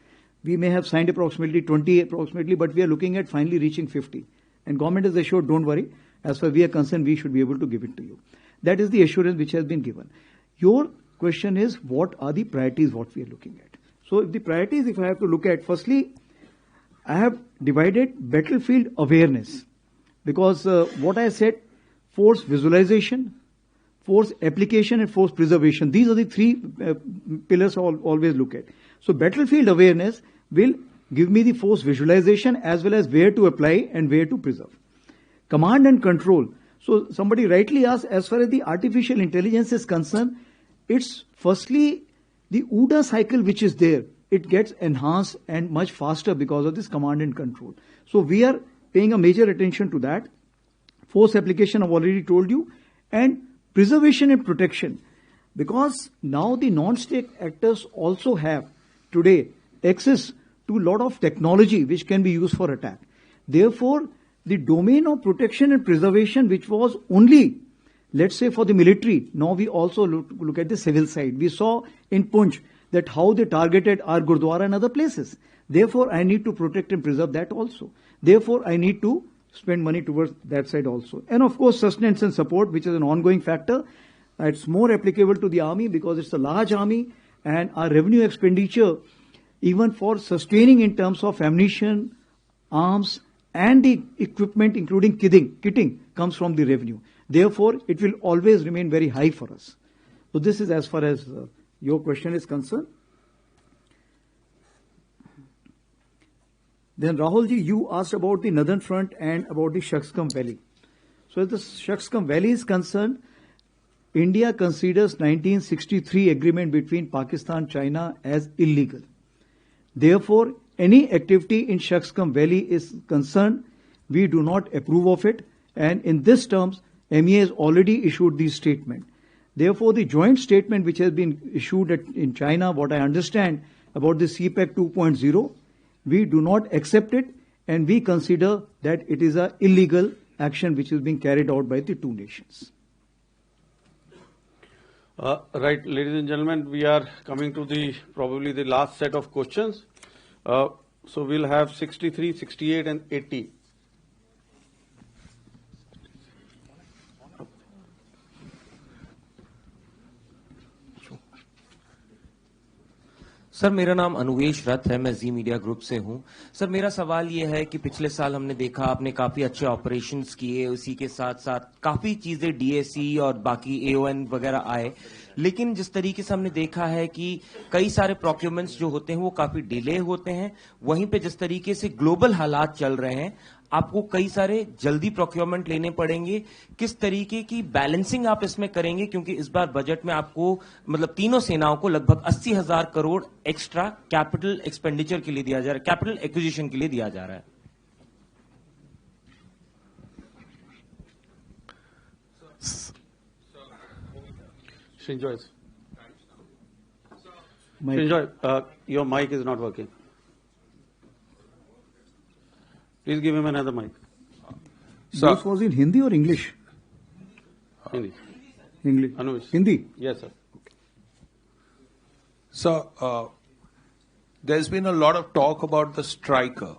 We may have signed approximately 20 approximately, but we are looking at finally reaching 50. And government is assured, don't worry. As far as we are concerned, we should be able to give it to you. That is the assurance which has been given. Your question is, what are the priorities what we are looking at? So if the priorities, if I have to look at, firstly, I have divided battlefield awareness. Because what I said, force visualization, force application and force preservation. These are the three pillars I always look at. So battlefield awareness will give me the force visualization as well as where to apply and where to preserve. Command and control. So somebody rightly asked, as far as the artificial intelligence is concerned, it's firstly the OODA cycle which is there. It gets enhanced and much faster because of this command and control. So we are paying a major attention to that. Force application I've already told you. And preservation and protection. Because now the non-state actors also have today access to a lot of technology which can be used for attack. Therefore, the domain of protection and preservation, which was only, let's say, for the military, now we also look at the civil side. We saw in Punch that how they targeted our Gurdwara and other places. Therefore, I need to protect and preserve that also. Therefore, I need to spend money towards that side also. And of course, sustenance and support, which is an ongoing factor. It's more applicable to the army because it's a large army and our revenue expenditure, even for sustaining in terms of ammunition, arms, and the equipment, including kitting, comes from the revenue. Therefore, it will always remain very high for us. So this is as far as your question is concerned. Then Rahulji, you asked about the Northern Front and about the Shaksgam Valley. So as the Shaksgam Valley is concerned, India considers 1963 agreement between Pakistan and China as illegal. Therefore, any activity in Shaksgam Valley is concerned, we do not approve of it. And in this terms, MEA has already issued the statement. Therefore, the joint statement which has been issued in China, what I understand about the CPEC 2.0, we do not accept it and we consider that it is an illegal action which is being carried out by the two nations. Right, ladies and gentlemen, we are coming to probably the last set of questions. So we'll have 63, 68 and 80. Sir मेरा नाम अनुवेश रथ है, मैं जी media group से हूं। Sir मेरा सवाल ये है कि पिछले साल हमने देखा आपने काफी अच्छे ऑपरेशंस किए, उसी के साथ साथ काफी चीजें डीएसी और बाकी एओएन वगैरह आए, लेकिन जिस तरीके से हमने देखा है कि कई सारे प्रोक्योरमेंट्स जो होते हैं वो काफी डिले होते हैं। वहीं पे जिस तरीके से ग्लोबल हालात चल रहे हैं, आपको कई सारे जल्दी प्रोक्योरमेंट लेने पड़ेंगे। किस तरीके की बैलेंसिंग आप इसमें करेंगे, क्योंकि इस बार बजट में आपको मतलब तीनों सेनाओं को लगभग 80,000 करोड़ एक्स्ट्रा कैपिटल एक्सपेंडिचर के लिए दिया जा रहा है, कैपिटल एक्विजिशन के लिए दिया जा रहा है। Srinjoy, your mic is not working. Please give him another mic. This was in Hindi or English? Hindi. English. Anush. Hindi? Yes, sir. So, there's been a lot of talk about the Striker.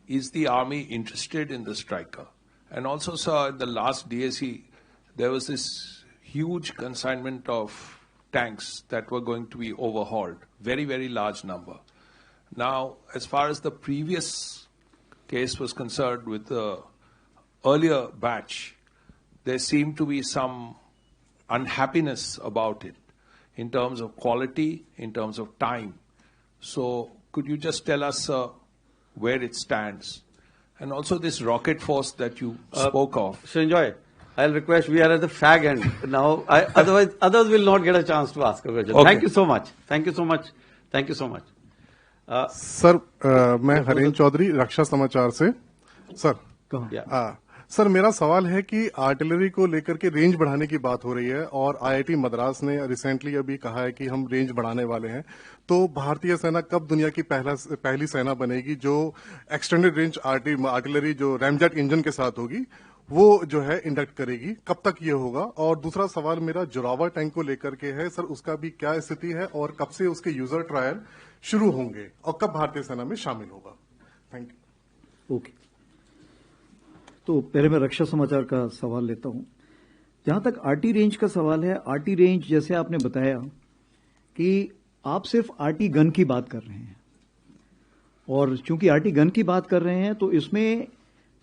Is the army interested in the Striker? And also, sir, in the last DSE, there was this huge consignment of tanks that were going to be overhauled. Very, very large number. Now, as far as the previous case was concerned with the earlier batch, there seemed to be some unhappiness about it in terms of quality, in terms of time. So could you just tell us where it stands? And also this rocket force that you spoke of. Srinjoy, I'll request, we are at the fag end now. Otherwise, others will not get a chance to ask a question. Okay. Thank you so much. Thank you so much. Thank you so much. Sir मैं हरेन चौधरी रक्षा समाचार से। Sir sir मेरा सवाल है कि artillery को लेकर के रेंज बढ़ाने की बात हो रही है और आईआईटी मद्रास ने रिसेंटली अभी कहा है कि हम रेंज बढ़ाने वाले हैं, तो भारतीय सेना कब दुनिया की पहली सेना बनेगी जो एक्सटेंडेड रेंज आर्टिलरी जो रैमजेट इंजन के साथ होगी वो जो है इंडक्ट करेगी, कब तक ये होगा? और दूसरा सवाल मेरा जोरावर टैंक को लेकर के है सर, उसका भी क्या स्थिति है और कब से उसके यूजर ट्रायल शुरू होंगे और कब भारतीय सेना में शामिल होगा? Thank you. ओके, तो पहले मैं रक्षा समाचार का सवाल लेता हूं। जहां तक आरटी रेंज का सवाल है, आरटी रेंज जैसे आपने बताया कि आप सिर्फ आरटी गन की बात कर रहे हैं, और चूंकि आरटी गन की बात कर रहे हैं तो इसमें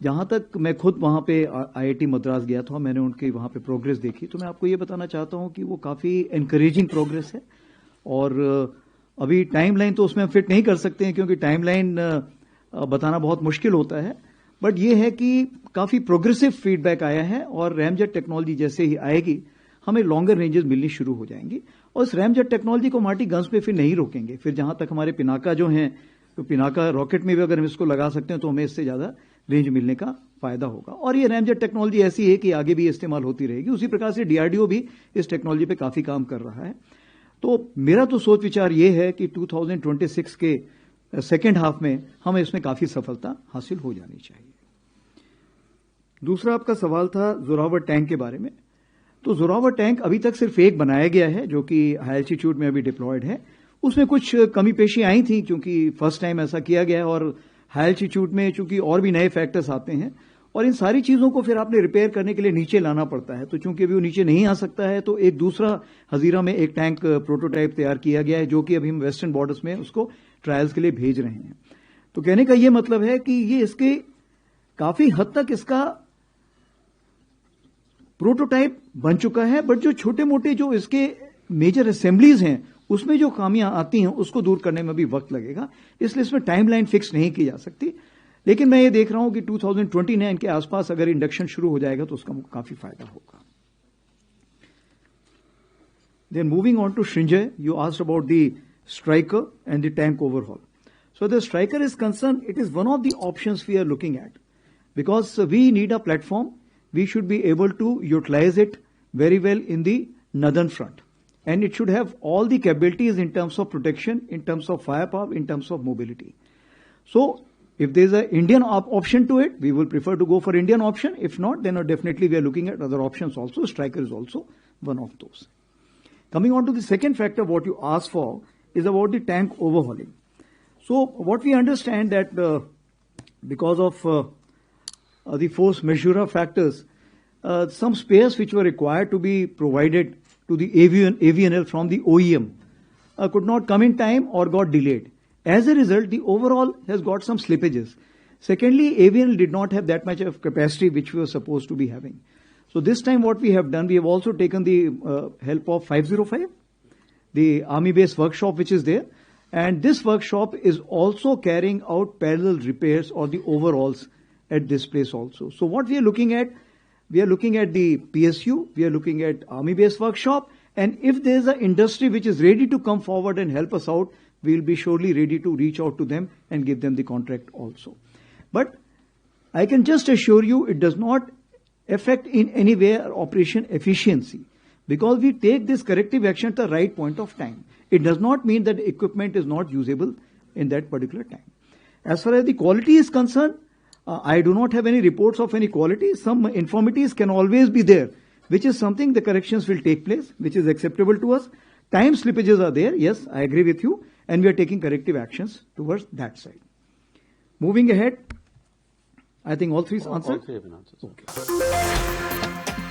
जहां तक मैं खुद वहां पे आईआईटी मद्रास गया था, मैंने उनकी वहां पे प्रोग्रेस देखी, तो मैं आपको ये बताना चाहता हूं कि वो काफी एनकरेजिंग प्रोग्रेस है। और अभी टाइमलाइन तो उसमें हम फिट नहीं कर सकते हैं क्योंकि टाइमलाइन बताना बहुत मुश्किल होता है, बट ये है कि काफी प्रोग्रेसिव फीडबैक आया है और रैमजेट टेक्नोलॉजी जैसे ही आएगी हमें लॉन्गर रेंजेस मिलनी शुरू हो जाएंगी। और इस रैमजेट टेक्नोलॉजी को मार्टी गन्स पे फिर नहीं रोकेंगे, फिर जहां तक हमारे पिनाका जो हैं, तो पिनाका रॉकेट में भी अगर हम इसको लगा सकते हैं तो हमें इससे ज्यादा रेंज मिलने का फायदा होगा। और ये रैमजेट टेक्नोलॉजी ऐसी है कि आगे भी इस्तेमाल होती रहेगी। उसी प्रकार से डीआरडीओ भी इस टेक्नोलॉजी पे काफी काम कर रहा है। तो मेरा तो सोच विचार ये है कि 2026 के सेकेंड हाफ में हमें इसमें काफी सफलता हासिल हो जानी चाहिए। दूसरा आपका सवाल था जोरावर टैंक के बारे में। तो जोरावर टैंक अभी तक सिर्फ एक बनाया गया है जो कि हाई एल्टीट्यूड में अभी डिप्लॉयड है। उसमें कुछ कमी पेशी आई थी क्योंकि फर्स्ट टाइम ऐसा किया गया है, और हाई एल्टीट्यूड में चूंकि और भी नए फैक्टर्स आते हैं और इन सारी चीजों को फिर आपने रिपेयर करने के लिए नीचे लाना पड़ता है। तो चूंकि अभी वो नीचे नहीं आ सकता है तो एक दूसरा हजीरा में एक टैंक प्रोटोटाइप तैयार किया गया है जो कि अभी हम वेस्टर्न बॉर्डर्स में उसको ट्रायल्स के लिए भेज रहे हैं। तो कहने का यह मतलब है कि ये इसके काफी हद तक इसका प्रोटोटाइप बन चुका है, बट जो छोटे मोटे जो इसके मेजर असेंबलीज हैं उसमें जो खामियां आती हैं उसको दूर करने में भी वक्त लगेगा, इसलिए इसमें टाइमलाइन फिक्स नहीं की जा सकती। लेकिन मैं ये देख रहा हूं कि 2029 के आसपास अगर इंडक्शन शुरू हो जाएगा तो उसका काफी फायदा होगा। Then moving on to Shrinjay, you asked about the striker and the tank overhaul. So the striker is concerned, it is one of the options we are looking at because we need a platform. We should be able to utilize it very well in the northern front, and it should have all the capabilities in terms of protection, in terms of firepower, in terms of mobility. So if there is an Indian option to it, we will prefer to go for Indian option. If not, then definitely we are looking at other options also. Striker is also one of those. Coming on to the second factor, what you asked for is about the tank overhauling. So what we understand that because of the force majeure factors, some spares which were required to be provided to the AVNL from the OEM could not come in time or got delayed. As a result, the overall has got some slippages. Secondly, AVNL did not have that much of capacity which we were supposed to be having. So this time what we have done, we have also taken the help of 505, the Army Base workshop which is there. And this workshop is also carrying out parallel repairs or the overhauls at this place also. So what we are looking at the PSU, we are looking at Army Base workshop, and if there is an industry which is ready to come forward and help us out, we will be surely ready to reach out to them and give them the contract also. But I can just assure you it does not affect in any way our operation efficiency, because we take this corrective action at the right point of time. It does not mean that the equipment is not usable in that particular time. As far as the quality is concerned, I do not have any reports of any quality. Some infirmities can always be there, which is something the corrections will take place, which is acceptable to us. Time slippages are there, yes, I agree with you, and we are taking corrective actions towards that side. Moving ahead, I think all three answered. All three have been answered. Okay.